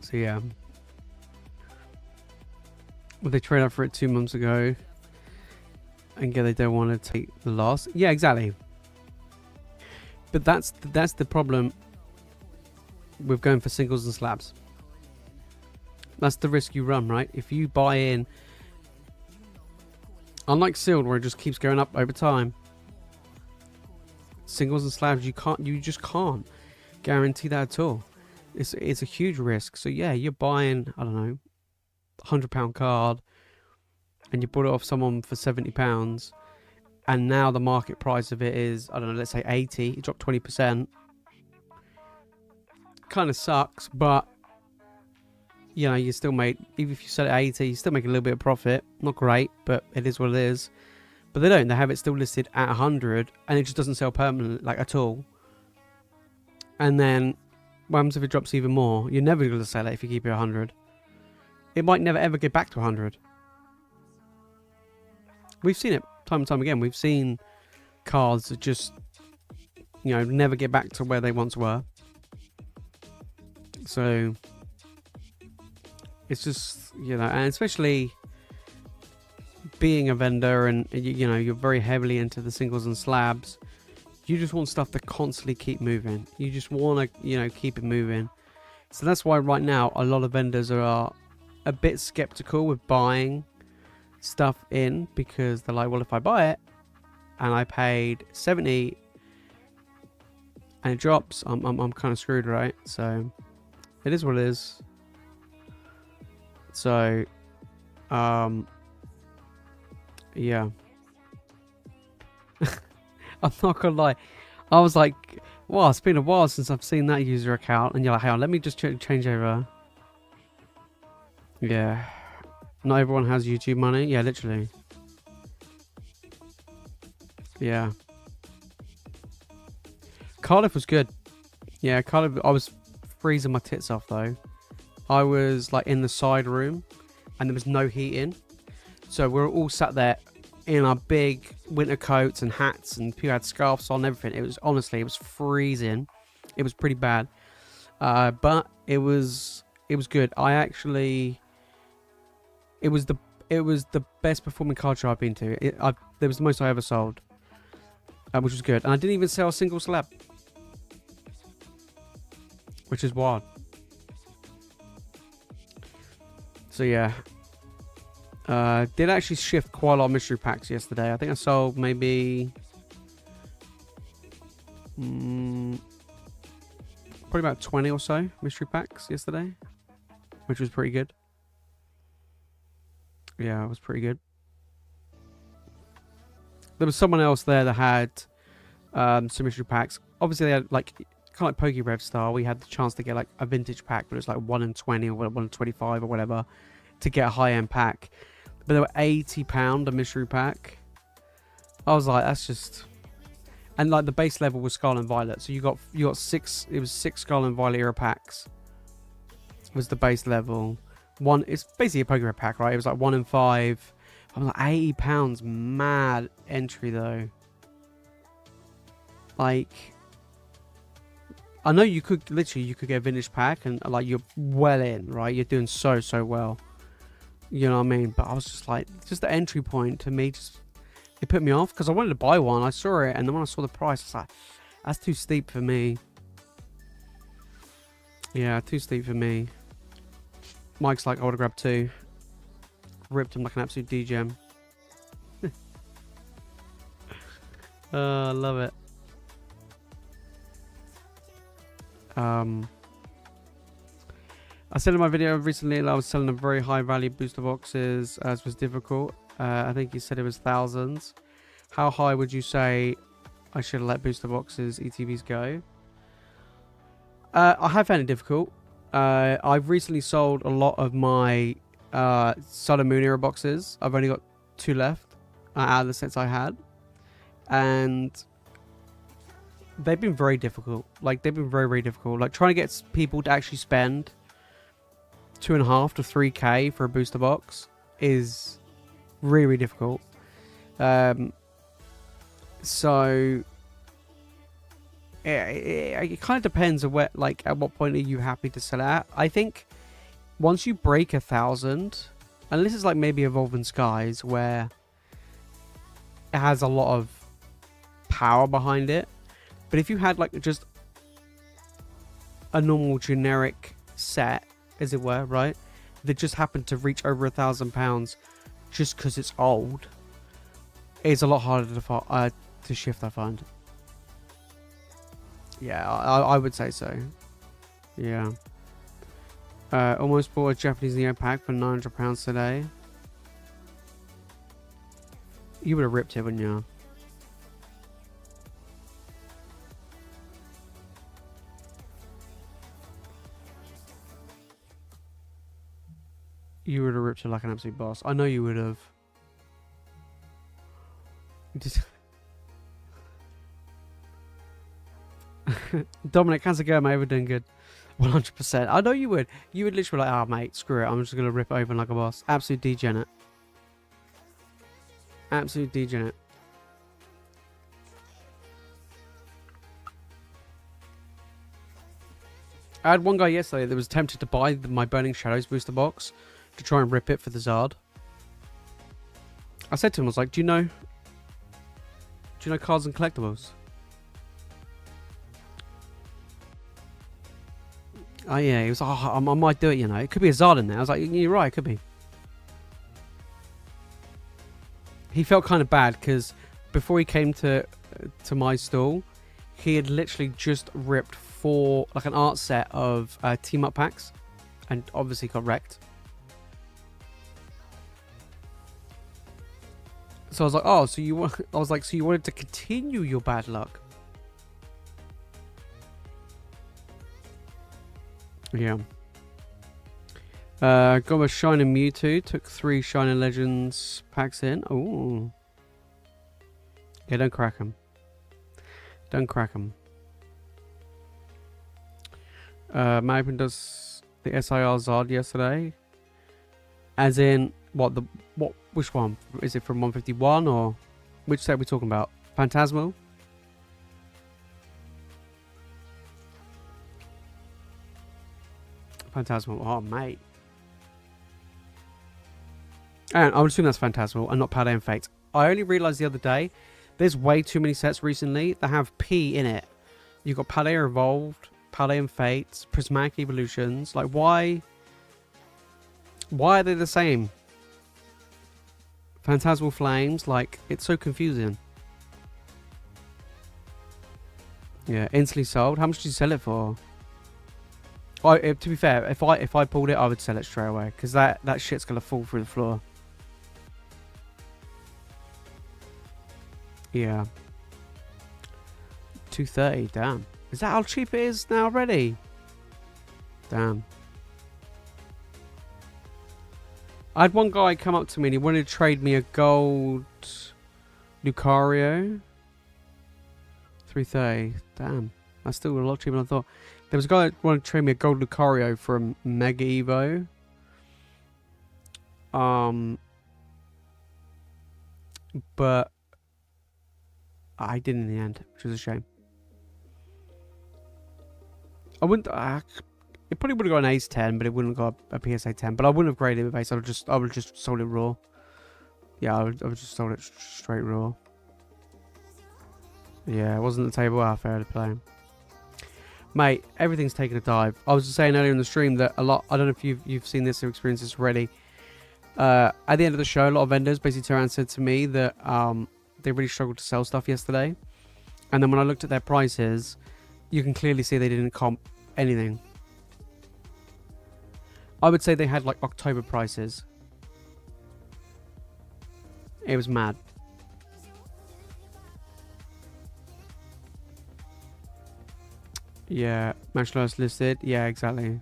So yeah. Well, they traded up for it 2 months ago. And they don't want to take the loss. Yeah, exactly. But that's the problem with going for singles and slabs. That's the risk you run, right? If you buy in, unlike sealed where it just keeps going up over time, singles and slabs you just can't guarantee that at all. It's a huge risk. So yeah, you're buying, I don't know, £100 card, and you bought it off someone for £70, and now the market price of it is, I don't know, let's say 80. It dropped 20%. Kind of sucks, but you know, you still make, even if you sell it at 80, you still make a little bit of profit. Not great, but it is what it is. But they don't. They have it still listed at 100, and it just doesn't sell permanently, like, at all. And then what happens if it drops even more? You're never going to sell it if you keep it 100. It might never ever get back to 100. We've seen it time and time again. We've seen cards that just, you know, never get back to where they once were. So it's just, you know, and especially being a vendor and, you know, you're very heavily into the singles and slabs, you just want stuff to constantly keep moving. You just want to, you know, keep it moving. So that's why right now a lot of vendors are a bit skeptical with buying stuff in, because they're like, well, if I buy it and I paid 70 and it drops, I'm kind of screwed, right? So it is what it is. So yeah. I'm not gonna lie, I was like, wow, it's been a while since I've seen that user account, and you're like, hang on, let me just change over. Yeah, not everyone has YouTube money. Yeah, literally. Yeah, Cardiff was good. Yeah, Cardiff, I was freezing my tits off though. I was like in the side room and there was no heat in, so we were all sat there in our big winter coats and hats, and people had scarves on and everything. It was, honestly, it was freezing. It was pretty bad, but it was good. I actually, it was the best performing card show I've been to. It was the most I ever sold, which was good. And I didn't even sell a single slab, which is wild. So yeah, did actually shift quite a lot of mystery packs yesterday. I think I sold maybe probably about 20 or so mystery packs yesterday, which was pretty good. Yeah, it was pretty good. There was someone else there that had some mystery packs. Obviously, they had like kind of like PokeRev style. We had the chance to get like a vintage pack, but it was like 1 in 20 or 1 in 25 or whatever to get a high-end pack. But they were £80 a mystery pack. I was like, that's just, and like the base level was Scarlet and Violet, so you got 6. It was 6 Scarlet and Violet era packs. Was the base level. One, it's basically a PokeRev pack, right? It was like 1 in 5. I'm like, £80, mad entry though. Like, I know you could literally get a vintage pack and like you're well in, right? You're doing so well. You know what I mean? But I was just like, just the entry point to me, just it put me off because I wanted to buy one. I saw it, and then when I saw the price, I was like, that's too steep for me. Yeah, too steep for me. Mike's like, I would have grabbed 2. Ripped him like an absolute D-gem. I love it. I said in my video recently that I was selling a very high value booster boxes, as was difficult. I think you said it was thousands. How high would you say I should let booster boxes, ETBs go? I have found it difficult. I've recently sold a lot of my Sun and Moon era boxes. I've only got 2 left out of the sets I had, and they've been very difficult. Like, they've been very difficult. Like, trying to get people to actually spend 2.5 to 3k for a booster box is Really, really difficult. So it kind of depends on where, like, at what point are you happy to sell it at. I think once you break 1,000, and this is like maybe Evolving Skies, where it has a lot of power behind it. But if you had like just a normal generic set, as it were, right, that just happened to reach over £1,000 just because it's old, it's a lot harder to shift, I find. Yeah, I would say so. Yeah. Almost bought a Japanese Neo pack for £900 today. You would have ripped it, wouldn't you? You would have ripped it like an absolute boss. I know you would have. Dominic, how's it going, mate? We're doing good. 100%. I know you would. You would literally be like, oh, mate, screw it. I'm just going to rip it open like a boss. Absolute degenerate. Absolute degenerate. I had one guy yesterday that was tempted to buy my Burning Shadows booster box to try and rip it for the Zard. I said to him, I was like, do you know cards and collectibles? Oh yeah, he was like, oh, I might do it, you know. It could be a Zard in there. I was like, you're right, it could be. He felt kind of bad because before he came to my stall, he had literally just ripped like an art set of team up packs, and obviously got wrecked. So I was like, oh, so you wanted to continue your bad luck? Yeah. Got a Shining Mewtwo. Took 3 Shining Legends packs in. Ooh. Yeah, don't crack them. Don't crack them. Magnum does the SIR Zard yesterday. As in, which one? Is it from 151 or which set are we talking about? Phantasmal? Phantasmal. Oh, mate. And I would assume that's Phantasmal and not Paldea and Fate. I only realised the other day, there's way too many sets recently that have P in it. You've got Paldea Evolved, Paldea and Fate, Prismatic Evolutions. Like, why are they the same? Phantasmal Flames, like, it's so confusing. Yeah, instantly sold. How much did you sell it for? To be fair, if I pulled it, I would sell it straight away because that shit's gonna fall through the floor. Yeah. 230. Damn. Is that how cheap it is now already? Damn. I had one guy come up to me and he wanted to trade me a gold Lucario. 330. Damn. That's still a lot cheaper than I thought. There was a guy that wanted to trade me a gold Lucario from Mega Evo. But I didn't in the end, which was a shame. I wouldn't. It probably would have got an Ace 10, but it wouldn't have got a PSA 10. But I wouldn't have graded it with Ace. I would have just sold it raw. Yeah, I would just sold it straight raw. Yeah, it wasn't the table fair to play. Mate, everything's taken a dive. I was just saying earlier in the stream that a lot. I don't know if you've seen this or experienced this already. At the end of the show, a lot of vendors basically turned around and said to me that they really struggled to sell stuff yesterday. And then when I looked at their prices, you can clearly see they didn't comp anything. I would say they had like October prices. It was mad. Yeah, match lowest listed. Yeah, exactly.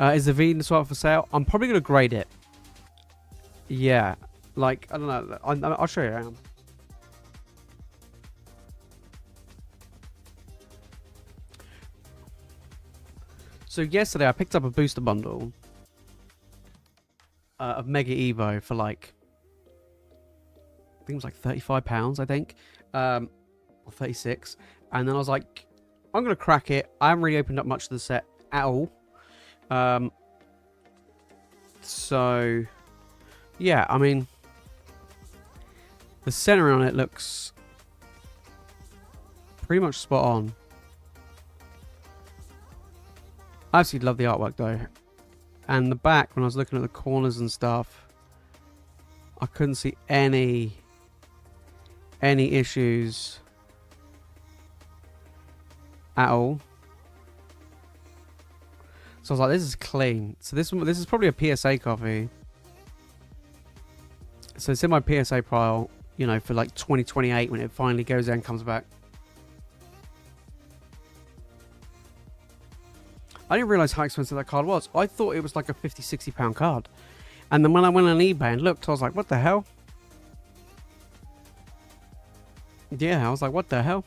Is the V swap for sale? I'm probably going to grade it. Yeah. Like, I don't know. I'll show you. Hang on. So yesterday I picked up a booster bundle. of Mega Evo for like, I think it was like £35, I think, or 36. And then I was like, I'm gonna crack it. I haven't really opened up much of the set at all. So yeah, I mean, the center on it looks pretty much spot on. I absolutely love the artwork though. And the back, when I was looking at the corners and stuff, I couldn't see any issues at all. So I was like, this is clean. So this is probably a PSA copy. So it's in my PSA pile, you know, for like 2028 when it finally goes there and comes back. I didn't realise how expensive that card was. I thought it was like a £50–60 card. And then when I went on eBay and looked, I was like, what the hell? Yeah, I was like, what the hell?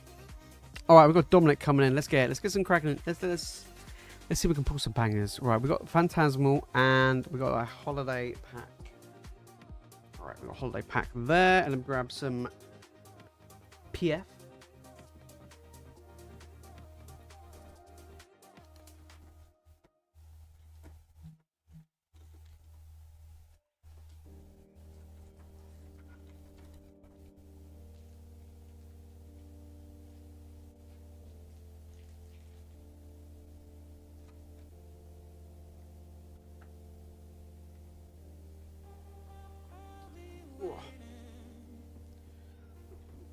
Alright, we've got Dominic coming in. Let's get some cracking. Let's see if we can pull some bangers. Right, we've got Phantasmal and we've got a holiday pack. Alright, we've got a holiday pack there. And then grab some PF.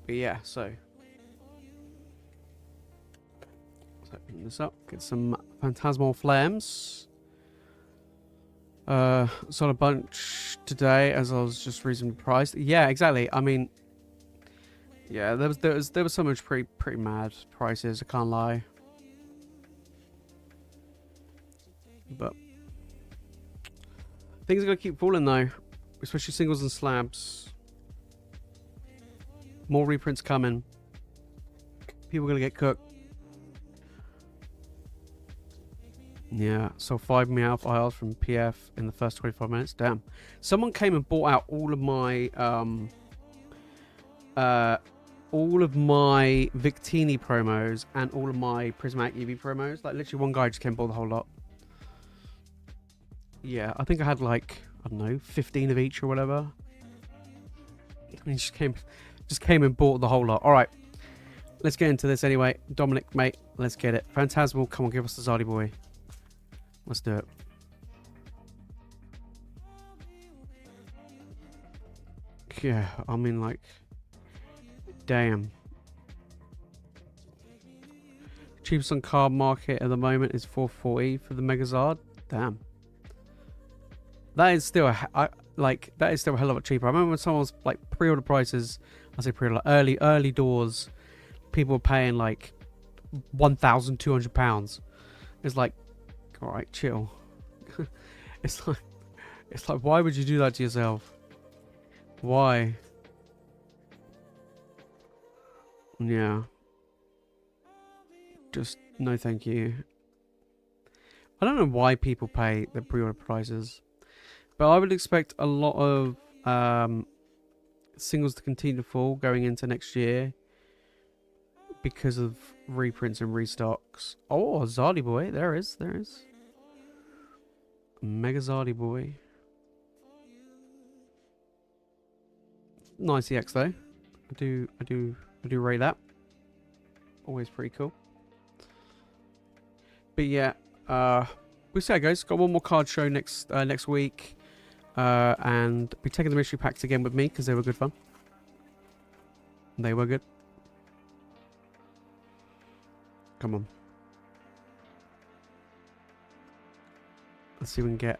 But yeah, so let's open this up, get some Phantasmal Flames. Sold a bunch today as I was just reasonably priced. Yeah, exactly. I mean, yeah, there was so much pretty mad prices, I can't lie. But things are gonna keep falling though, especially singles and slabs. More reprints coming. People are gonna get cooked. Yeah, so 5 Meowth IRs from PF in the first 25 minutes. Damn. Someone came and bought out all of my Victini promos and all of my Prismatic EV promos. Like literally one guy just came and bought the whole lot. Yeah, I think I had like, I don't know, 15 of each or whatever. And he just came and bought the whole lot. Alright, let's get into this anyway. Dominic, mate, let's get it. Phantasmal, come on, give us the Zardy boy. Let's do it. Yeah, I mean, like, damn. Cheapest on card market at the moment is $440 for the Megazard. Damn. That is still that is still a hell of a lot cheaper. I remember when someone was like pre-order prices, I say pre-order, early doors, people were paying like £1,200. It's like, all right, chill. it's like, why would you do that to yourself? Why? Yeah. Just no, thank you. I don't know why people pay the pre-order prices. But I would expect a lot of singles to continue to fall going into next year because of reprints and restocks. Oh, Zardy boy. There is. Mega Zardy boy. Nice EX though. I do rate that. Always pretty cool. But yeah, we'll see how it goes. Got one more card show next week. And be taking the mystery packs again with me because they were good fun. They were good. Come on. Let's see if we can get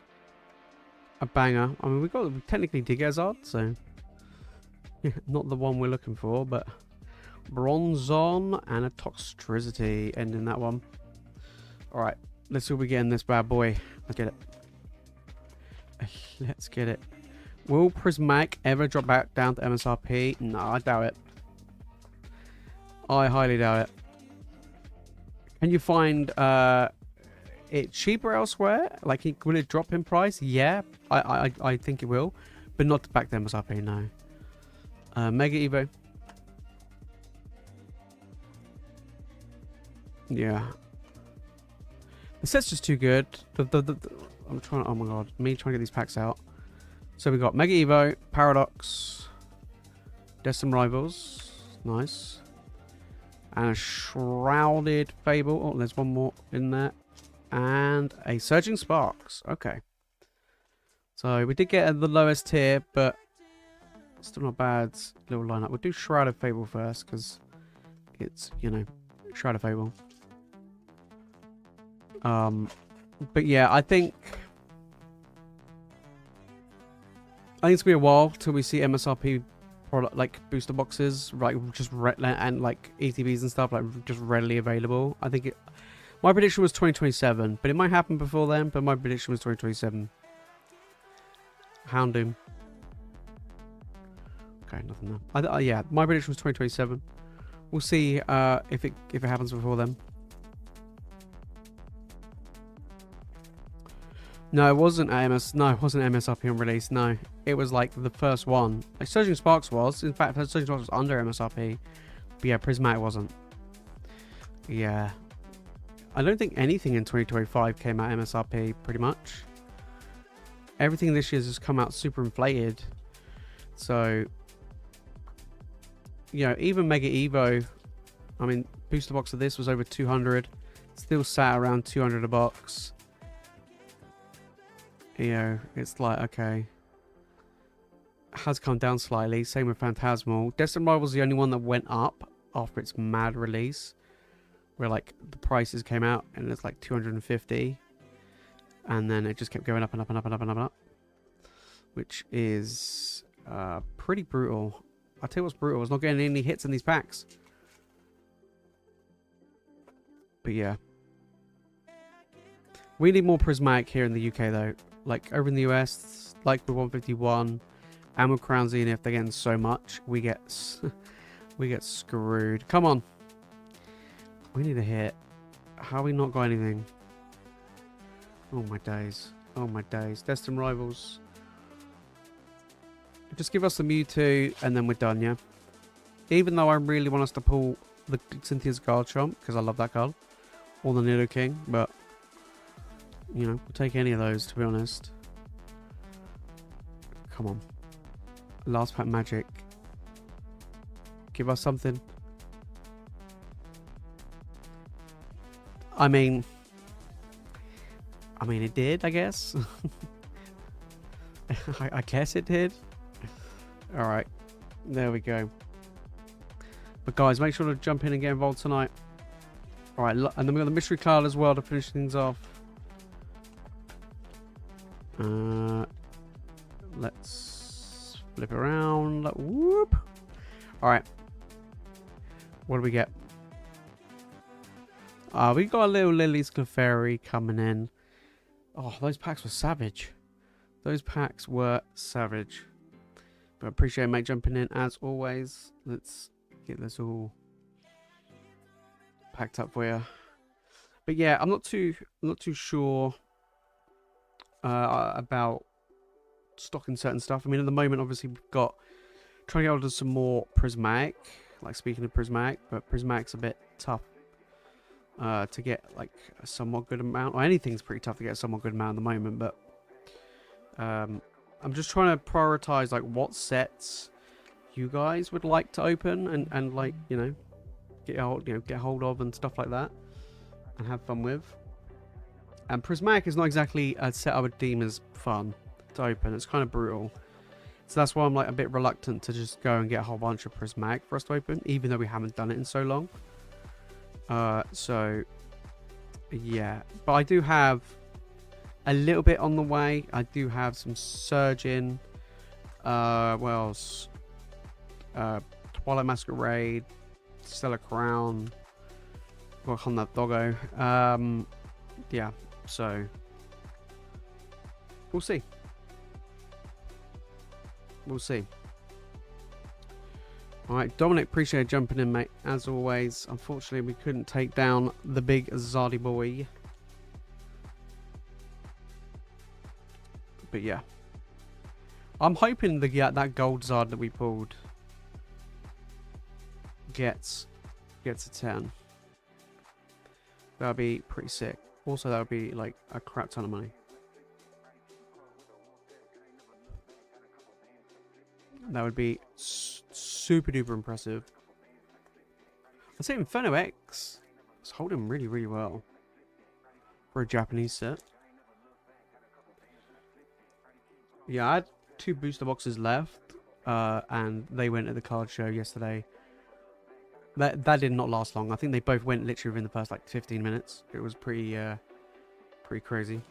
a banger. I mean, we technically did get a Zard, so yeah, not the one we're looking for, but Bronzon and a Toxtricity ending that one. All right, let's see what we get in this bad boy. Let's get it. Let's get it. Will Prismatic ever drop back down to MSRP? No, I doubt it. I highly doubt it. Can you find it cheaper elsewhere? Like, will it drop in price? Yeah, I think it will, but not back to MSRP. No. Mega Evo. Yeah. The set's just too good. I'm trying to, oh my god, me trying to get these packs out. So we got Mega Evo, Paradox, Destined Rivals, nice, and a Shrouded Fable. Oh, there's one more in there, and a Surging Sparks. Okay, so we did get the lowest tier, but still not bad. Little lineup. We'll do Shrouded Fable first because it's, you know, Shrouded Fable. But yeah, I think it's gonna be a while till we see MSRP product like booster boxes, right? Just and like ETBs and stuff like just readily available. I think my prediction was 2027, but it might happen before then. But my prediction was 2027. Houndoom. Okay, nothing there. Yeah, my prediction was 2027. We'll see if it happens before then. No, it wasn't MSRP on release. No, it was like the first one. Like Surging Sparks was. In fact, Surging Sparks was under MSRP. But yeah, Prismatic wasn't. Yeah, I don't think anything in 2025 came out MSRP. Pretty much everything this year has just come out super inflated. So, you know, even Mega Evo. I mean, booster box of this was over 200. Still sat around 200 a box. You know, it's like, okay, has come down slightly. Same with Phantasmal. Destined Rival's the only one that went up after its mad release, where like the prices came out and it's like 250, and then it just kept going up and up and up and up and up and up, which is pretty brutal. I'll tell you what's brutal, is not getting any hits in these packs. But yeah, we need more Prismatic here in the UK though. Like over in the US, like with 151 and with Crown Zenith, they're getting so much, we get screwed. Come on, we need a hit. How we not got anything? Oh my days! Oh my days! Destined Rivals. Just give us the Mewtwo and then we're done, yeah. Even though I really want us to pull the Cynthia's Garchomp because I love that card, or the Nidoking, but you know, we'll take any of those, to be honest. Come on. Last pack magic. Give us something. I mean, it did, I guess. I guess it did. Alright. There we go. But guys, make sure to jump in and get involved tonight. Alright, and then we got the mystery card as well to finish things off. Let's flip around. Whoop. Alright. What do we get? We got a little Lily's Clefairy coming in. Oh, those packs were savage. Those packs were savage. But I appreciate mate jumping in as always. Let's get this all packed up for you. But yeah, I'm not too sure about stocking certain stuff. I mean, at the moment, obviously, we've got trying to get hold of some more Prismatic. Like, speaking of Prismatic, but Prismatic's a bit tough to get like a somewhat good amount. Or anything's pretty tough to get a somewhat good amount at the moment. But I'm just trying to prioritize like what sets you guys would like to open and like, you know, get hold of and stuff like that, and have fun with. And Prismatic is not exactly a set I would deem as fun to open. It's kind of brutal. So that's why I'm like a bit reluctant to just go and get a whole bunch of Prismatic for us to open, even though we haven't done it in so long. So yeah, but I do have a little bit on the way. I do have some Surgeon, what else? Twilight Masquerade, Stellar Crown, work on that doggo. Yeah, so we'll see. We'll see. Alright, Dominic, appreciate jumping in, mate. As always, unfortunately, we couldn't take down the big Zardy boy. But yeah. I'm hoping that gold Zard that we pulled gets a 10. That would be pretty sick. Also, that would be like a crap ton of money. That would be super duper impressive. I'd say Inferno X is holding really, really well for a Japanese set. Yeah, I had 2 booster boxes left, and they went at the card show yesterday. That did not last long. I think they both went literally within the first like 15 minutes. It was pretty crazy.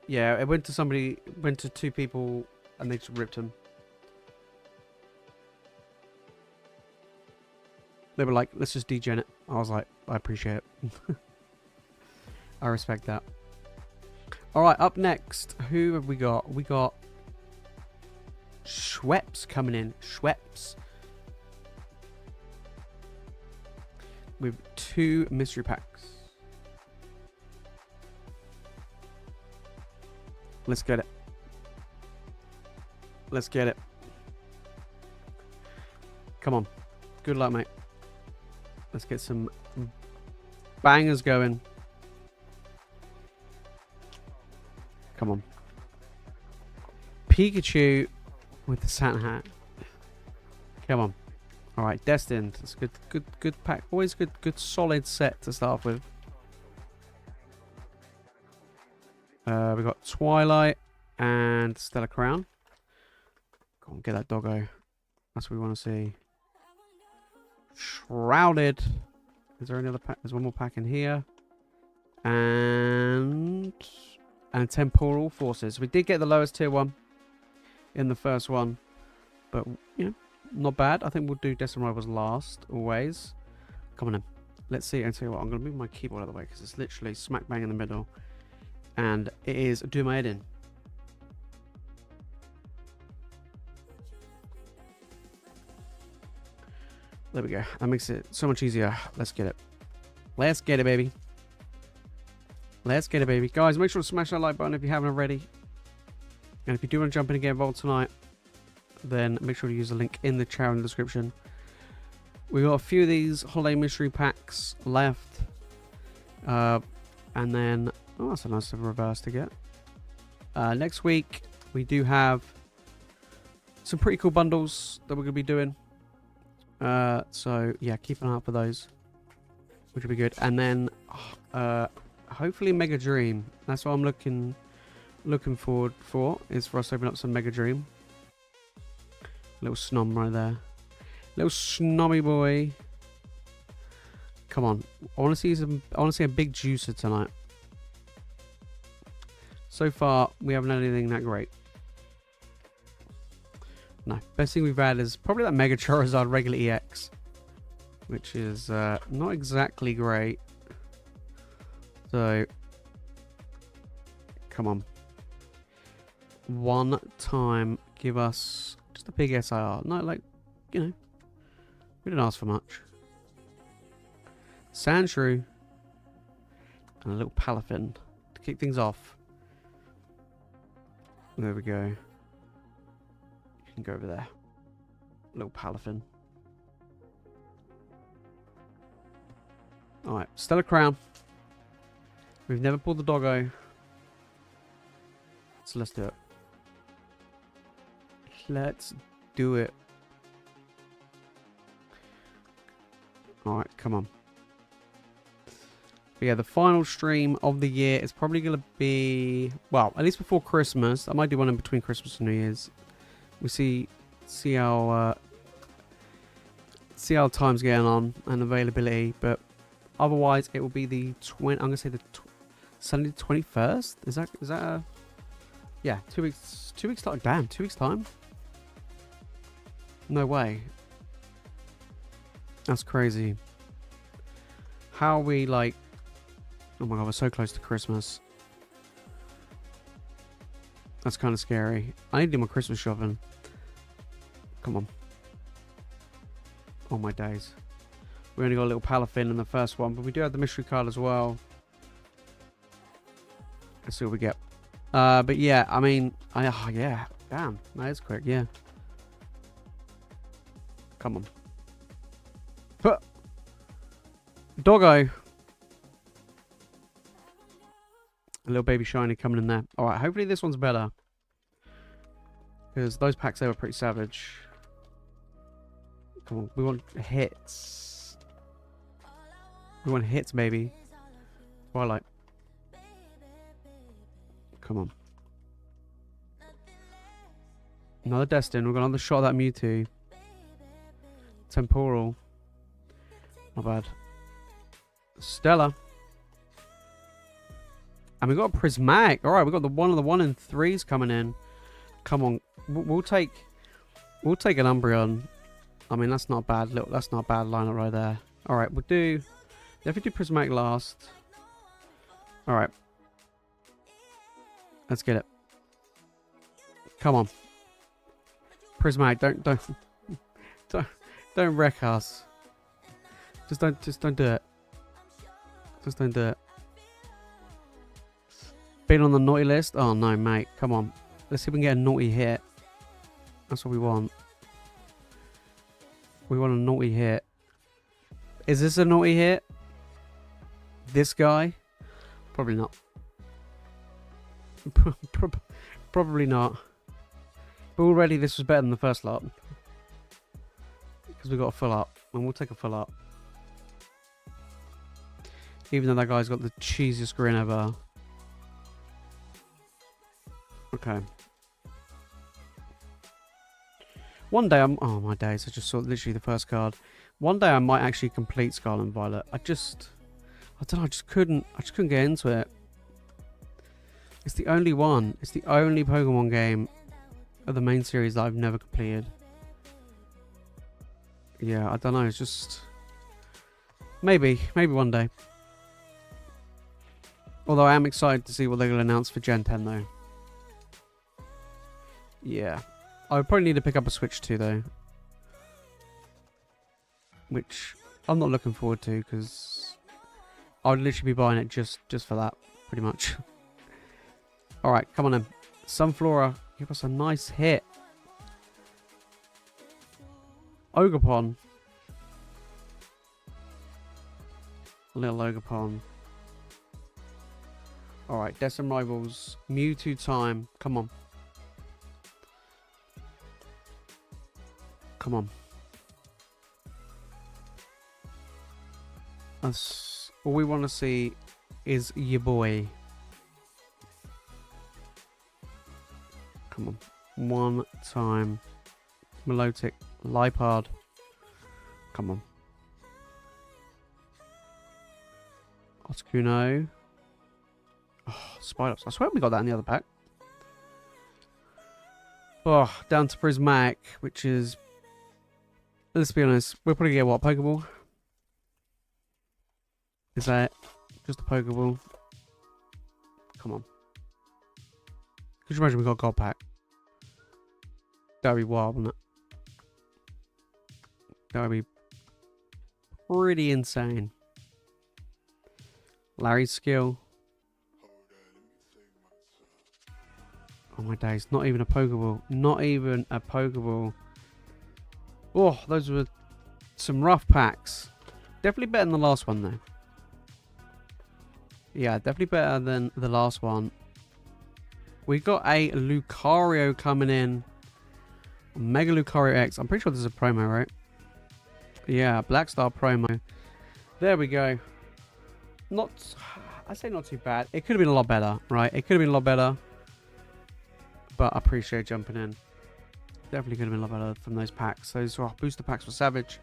Yeah, it went to 2 people, and they just ripped them. They were like, let's just degen it. I was like, I appreciate it. I respect that. Alright, up next, who have we got? We got Schweppes coming in. Schweppes. With 2 mystery packs. Let's get it. Let's get it. Come on. Good luck, mate. Let's get some bangers going. Come on. Pikachu with the Santa hat. Come on. Alright, Destined. It's good pack. Always good solid set to start off with. We got Twilight and Stellar Crown. Go on, get that doggo. That's what we want to see. Shrouded. Is there any other pack? There's one more pack in here. And Temporal Forces. We did get the lowest tier one in the first one. But, you know, not bad. I think we'll do Destined Rivals last, always. Come on in. Let's see. And tell you what, I'm going to move my keyboard out of the way because it's literally smack bang in the middle. And it is doing my head in. There we go. That makes it so much easier. Let's get it. Let's get it, baby. Let's get it, baby. Guys, make sure to smash that like button if you haven't already. And if you do want to jump in and get involved tonight, then make sure to use the link in the chat in the description. We've got a few of these holiday mystery packs left. And then... Oh, that's a nice reverse to get. Next week, we do have some pretty cool bundles that we're going to be doing. So, yeah, keep an eye out for those. Which will be good. And then, hopefully Mega Dream. That's what I'm looking forward for, is for us to open up some Mega Dream. Little snom right there. Little snobby boy. Come on. I want to see a big juicer tonight. So far, we haven't had anything that great. No, best thing we've had is probably that Mega Charizard regular EX, which is not exactly great. So, come on. One time, give us just a big SIR. No, like, you know, we didn't ask for much. Sandshrew and a little Palafin to kick things off. There we go. You can go over there. Little Palafin. Alright, Stellar Crown. We've never pulled the doggo. So let's do it. Let's do it. Alright, come on. But yeah, the final stream of the year is probably going to be, well, at least before Christmas. I might do one in between Christmas and New Year's. We see how time's getting on and availability. But otherwise, it will be the I'm going to say the Sunday the 21st. Is that a, yeah, 2 weeks. 2 weeks time. Damn, 2 weeks time. No way. That's crazy. How are we like? Oh my god, we're so close to Christmas. That's kind of scary. I need to do my Christmas shopping. Come on. Oh my days. We only got a little Palafin in the first one, but we do have the mystery card as well. Let's see what we get. But yeah, I mean, oh yeah, damn, that is quick. Yeah. Come on. Huh. Doggo. A little baby shiny coming in there. All right, hopefully this one's better. Because those packs, they were pretty savage. Come on, we want hits. We want hits, baby. Twilight. Come on. Another Destin. We've got another shot of that Mewtwo. Temporal. Not bad. Stella. And we got a Prismatic. Alright, we got the 1 of the 1 in 3s coming in. Come on. We'll take an Umbreon. I mean, that's not bad. Look, that's not a bad lineup right there. Alright, we'll do... Definitely do Prismatic last. Alright. Let's get it. Come on. Prismatic, don't wreck us. Just don't do it. Just don't do it. Been on the naughty list? Oh no, mate. Come on. Let's see if we can get a naughty hit. That's what we want. We want a naughty hit. Is this a naughty hit? This guy? Probably not. Probably not. But already this was better than the first lot. Because we got a full up. And we'll take a full up. Even though that guy's got the cheesiest grin ever. Okay. One day I'm... Oh my days, I just saw literally the first card. One day I might actually complete Scarlet and Violet. I don't know, I just couldn't get into it. It's the only one. It's the only Pokemon game of the main series that I've never completed. Yeah, I don't know, it's just... Maybe one day. Although I am excited to see what they're going to announce for Gen 10 though. Yeah. I would probably need to pick up a Switch 2 though. Which I'm not looking forward to because I would literally be buying it just for that, pretty much. Alright, come on then. Sunflora, give us a nice hit. Ogerpon. Little Ogerpon. Alright, Destin Rivals. Mewtwo time. Come on. Come on. That's all we want to see is your boy. Come on. One time. Milotic. Lipard. Come on. Articuno. Oh, Spidops. I swear we got that in the other pack. Oh, down to Prismatic, which is... Let's be honest. We'll probably get what? Pokeball? Is that just a Pokeball? Come on. Could you imagine we got a gold pack? That would be wild, wouldn't it? That would be pretty insane. Larry's skill. Oh my days, not even a Pokeball. Not even a Pokeball. Oh, those were some rough packs. Definitely better than the last one though. Yeah, definitely better than the last one. We got a Lucario coming in. Mega Lucario X. I'm pretty sure this is a promo, right? Yeah, Black Star promo. There we go. I say not too bad. It could have been a lot better, right? It could have been a lot better. But I appreciate jumping in. Definitely could have been a lot better from those packs. Those booster packs were savage.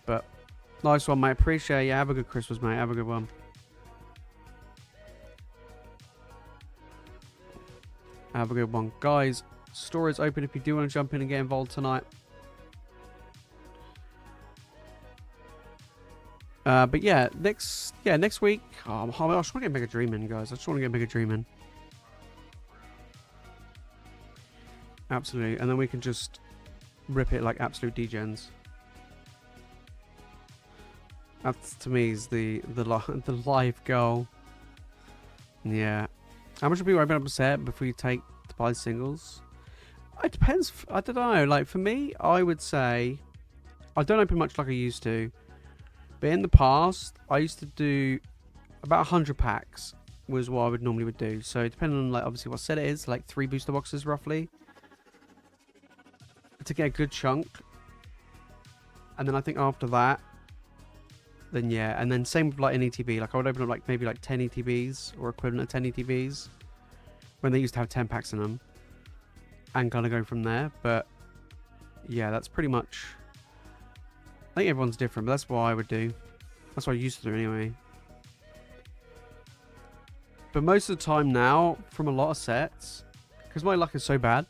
But nice one, mate. Appreciate you. Have a good Christmas, mate. Have a good one. Have a good one. Guys, store is open if you do want to jump in and get involved tonight. But yeah, next week. Oh, I just want to get Mega Dream in, guys. I just want to get Mega Dream in. Absolutely. And then we can just rip it like absolute degens. That's to me is the the live goal. Yeah. How much would people open up a set before you take to buy singles? It depends. I don't know. Like for me, I would say I don't open much like I used to. But in the past, I used to do about 100 packs was what I would normally do. So depending on like obviously what set it is, like 3 booster boxes roughly to get a good chunk. And then I think after that, then yeah, and then same with like an ETB. Like I would open up like maybe like 10 ETBs or equivalent of 10 ETBs when they used to have 10 packs in them, and kind of go from there. But yeah, that's pretty much. I think everyone's different, but that's what I would do. That's what I used to do anyway. But most of the time now, from a lot of sets, because my luck is so bad,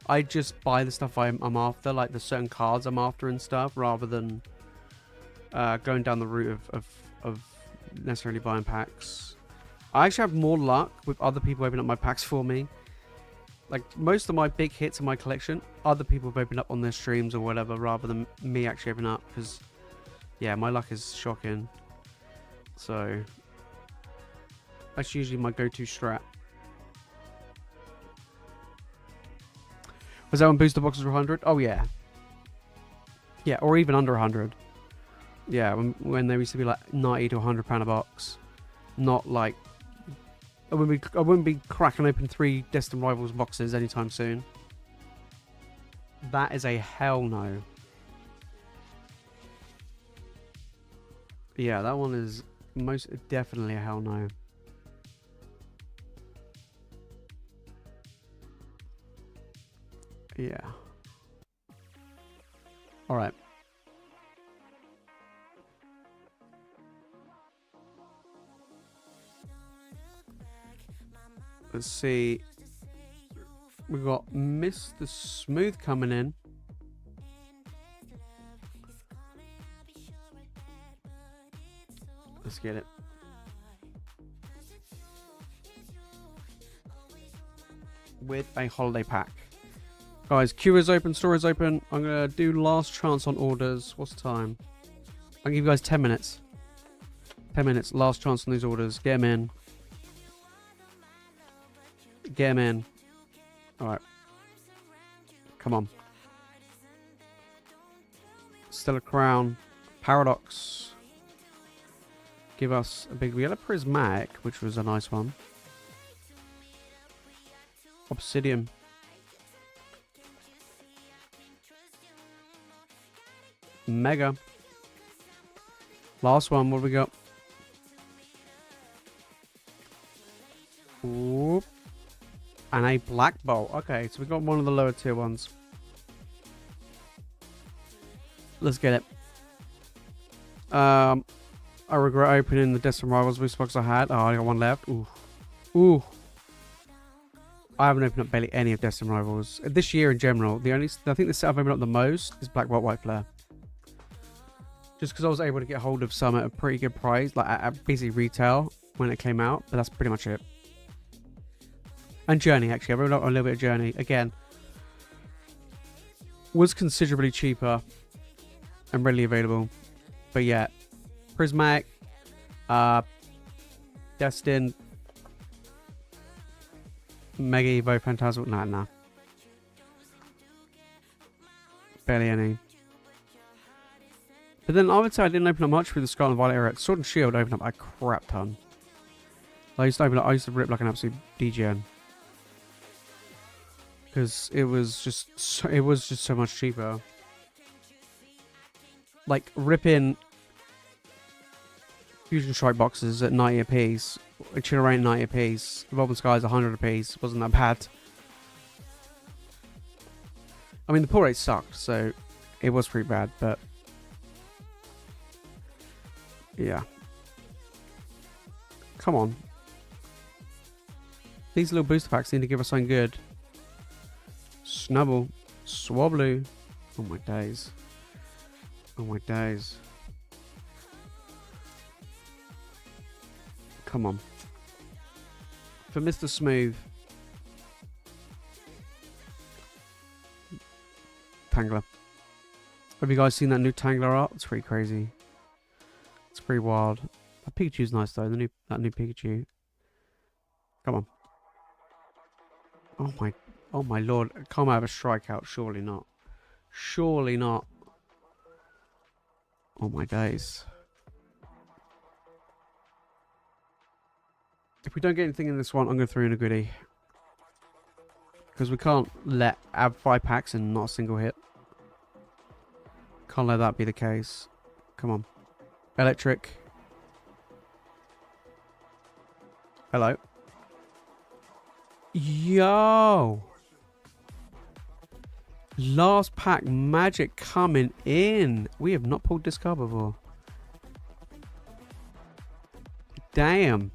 I just buy the stuff I'm after, like the certain cards I'm after and stuff, rather than going down the route of necessarily buying packs. I actually have more luck with other people opening up my packs for me. Like most of my big hits in my collection, other people have opened up on their streams or whatever, rather than me actually opening up. Because yeah, my luck is shocking. So that's usually my go-to strat. Was that when booster boxes were 100? Oh yeah. Yeah, or even under 100. Yeah, when they used to be like 90 to 100 pound a box. Not like I wouldn't be cracking open 3 Destined Rivals boxes anytime soon. That is a hell no. Yeah, that one is most definitely a hell no. Yeah. Alright. Let's see. We've got Mr. Smooth coming in. Let's get it. With a holiday pack. Guys, queue is open, store is open. I'm going to do last chance on orders. What's the time? I'll give you guys 10 minutes. 10 minutes, last chance on these orders. Get them in. Get them in. Alright. Come on. Stellar Crown. Paradox. Give us a big... We had a Prismatic, which was a nice one. Obsidian. Mega. Last one, what do we got? Whoop. And a Black Bolt. Okay, so we got one of the lower tier ones. Let's get it. I regret opening the Destined Rivals booster box I had. Oh, I got one left. Ooh. Ooh. I haven't opened up barely any of Destined Rivals. This year in general, I think the set I've opened up the most is Black Bolt White Flare. Just because I was able to get hold of some at a pretty good price, like at basically retail when it came out, but that's pretty much it. And Journey, actually. I wrote out a little bit of Journey. Again, was considerably cheaper and readily available. But yeah, Prismatic, Destined, Mega Evo, Phantasmal. Nah. Barely any. But then I would say I didn't open up much through the Scarlet and Violet era. Sword and Shield opened up a crap ton. I used to rip like an absolute DGN. Because it was just so much cheaper. Like ripping Fusion Strike boxes at 90 a piece, Chillerate 90 a piece, Evolving Skies 100 a piece, wasn't that bad. I mean the pull rate sucked, so it was pretty bad, but yeah. Come on. These little booster packs need to give us something good. Snubble. Swablu. Oh my days. Oh my days. Come on. For Mr. Smooth. Tangler. Have you guys seen that new Tangler art? It's pretty crazy. pretty wild. That Pikachu's nice though. That new Pikachu. Come on. Oh my lord. Can't have a strikeout. Surely not. Surely not. Oh my days. If we don't get anything in this one, I'm going to throw in a goodie. Because we can't have 5 packs and not a single hit. Can't let that be the case. Come on. Electric. Hello. Yo! Last pack magic coming in. We have not pulled this card before. Damn.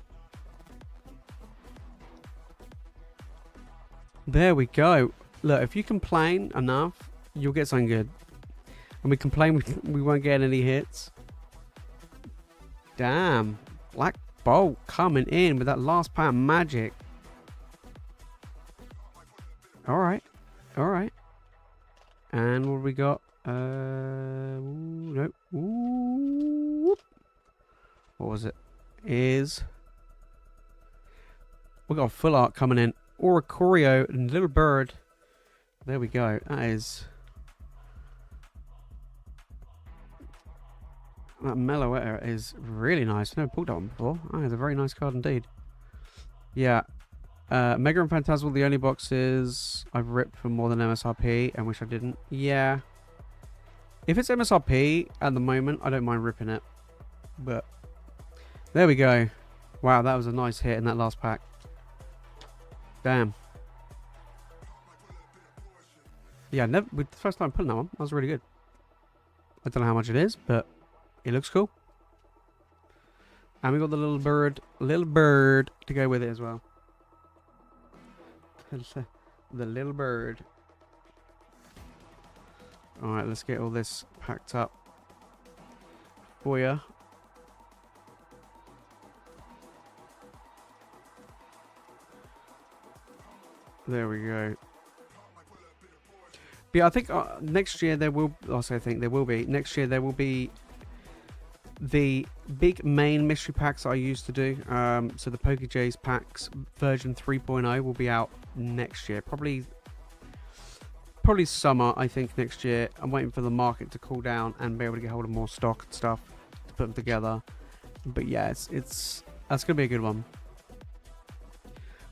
There we go. Look, if you complain enough, you'll get something good. And we complain we won't get any hits. Damn. Black Bolt coming in with that last pack magic. Alright. Alright. And what have we got? Nope. What was it? We got a full art coming in. Or a Choreo and Little Bird. There we go. That Meloetta is really nice. I've never pulled that one before. That is a very nice card indeed. Yeah. Mega and Phantasmal, the only boxes I've ripped for more than MSRP. I wish I didn't. Yeah. If it's MSRP at the moment, I don't mind ripping it. But there we go. Wow, that was a nice hit in that last pack. Damn. Yeah, the first time pulling that one. That was really good. I don't know how much it is, but it looks cool. And we got the little bird to go with it as well. The little bird. Alright, let's get all this packed up for ya. There we go. But yeah, I think next year there will. Also, I think there will be next year. There will be the big main mystery packs that I used to do. So the PokeJace packs version 3.0 will be out next year. Probably summer. I think next year. I'm waiting for the market to cool down and be able to get hold of more stock and stuff to put them together. But yeah, that's gonna be a good one.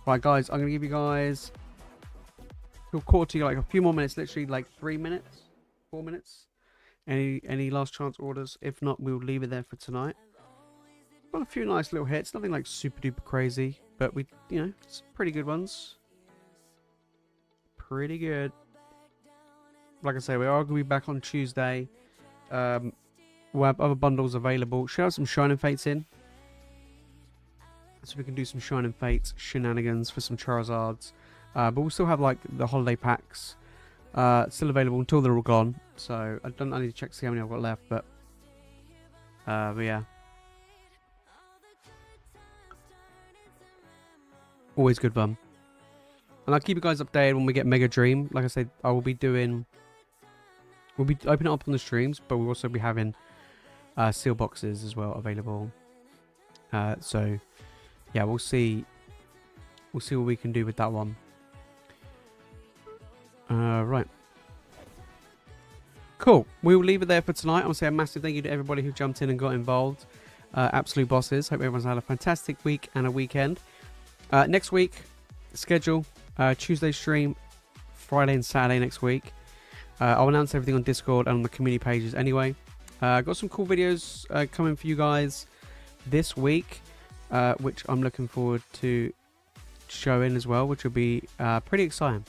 Right, guys, I'm gonna give you guys. We'll call to you like a few more minutes, literally like 3 minutes, 4 minutes. Any last chance orders? If not, we'll leave it there for tonight. Got a few nice little hits, nothing like super duper crazy, but it's pretty good ones. Pretty good. Like I say, we are going to be back on Tuesday. We'll have other bundles available. Should have some Shining Fates in. So we can do some Shining Fates shenanigans for some Charizards. But we'll still have like the holiday packs still available until they're all gone. So I need to check to see how many I've got left. But yeah, always good fun. And I'll keep you guys updated when we get Mega Dream. Like I said, we'll be opening it up on the streams, but we'll also be having seal boxes as well available. So yeah, we'll see what we can do with that one. Right. Cool. We will leave it there for tonight. I want to say a massive thank you to everybody who jumped in and got involved. Absolute bosses. Hope everyone's had a fantastic week and a weekend. Next week, schedule Tuesday stream, Friday and Saturday next week. I'll announce everything on Discord and on the community pages anyway. Got some cool videos coming for you guys this week, which I'm looking forward to showing as well, which will be pretty exciting.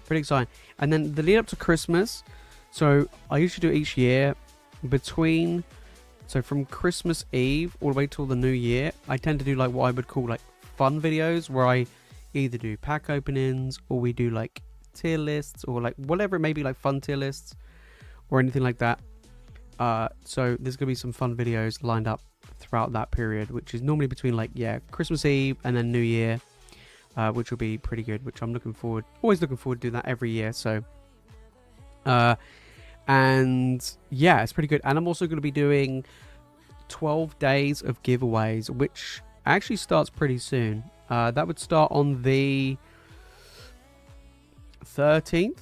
Pretty exciting. And then the lead up to Christmas. So I usually do it each year from Christmas Eve all the way till the New Year. I tend to do like what I would call like fun videos where I either do pack openings or we do like tier lists or like whatever it may be, like fun tier lists or anything like that. So there's gonna be some fun videos lined up throughout that period, which is normally between like Christmas Eve and then New Year. Which will be pretty good, which I'm always looking forward to do that every year. So, and yeah, it's pretty good. And I'm also going to be doing 12 days of giveaways, which actually starts pretty soon. That would start on the 13th.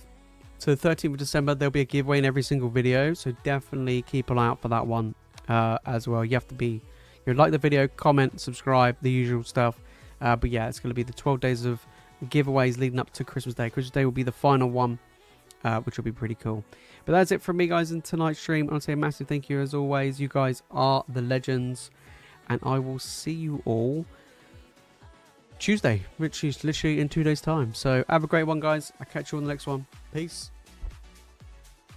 So the 13th of December, there'll be a giveaway in every single video. So definitely keep an eye out for that one as well. You have to be, like the video, comment, subscribe, the usual stuff. But yeah, it's going to be the 12 days of giveaways leading up to Christmas Day. Christmas Day will be the final one, which will be pretty cool. But that's it from me, guys, in tonight's stream. I want to say a massive thank you as always. You guys are the legends. And I will see you all Tuesday, which is literally in 2 days' time. So have a great one, guys. I'll catch you on the next one. Peace.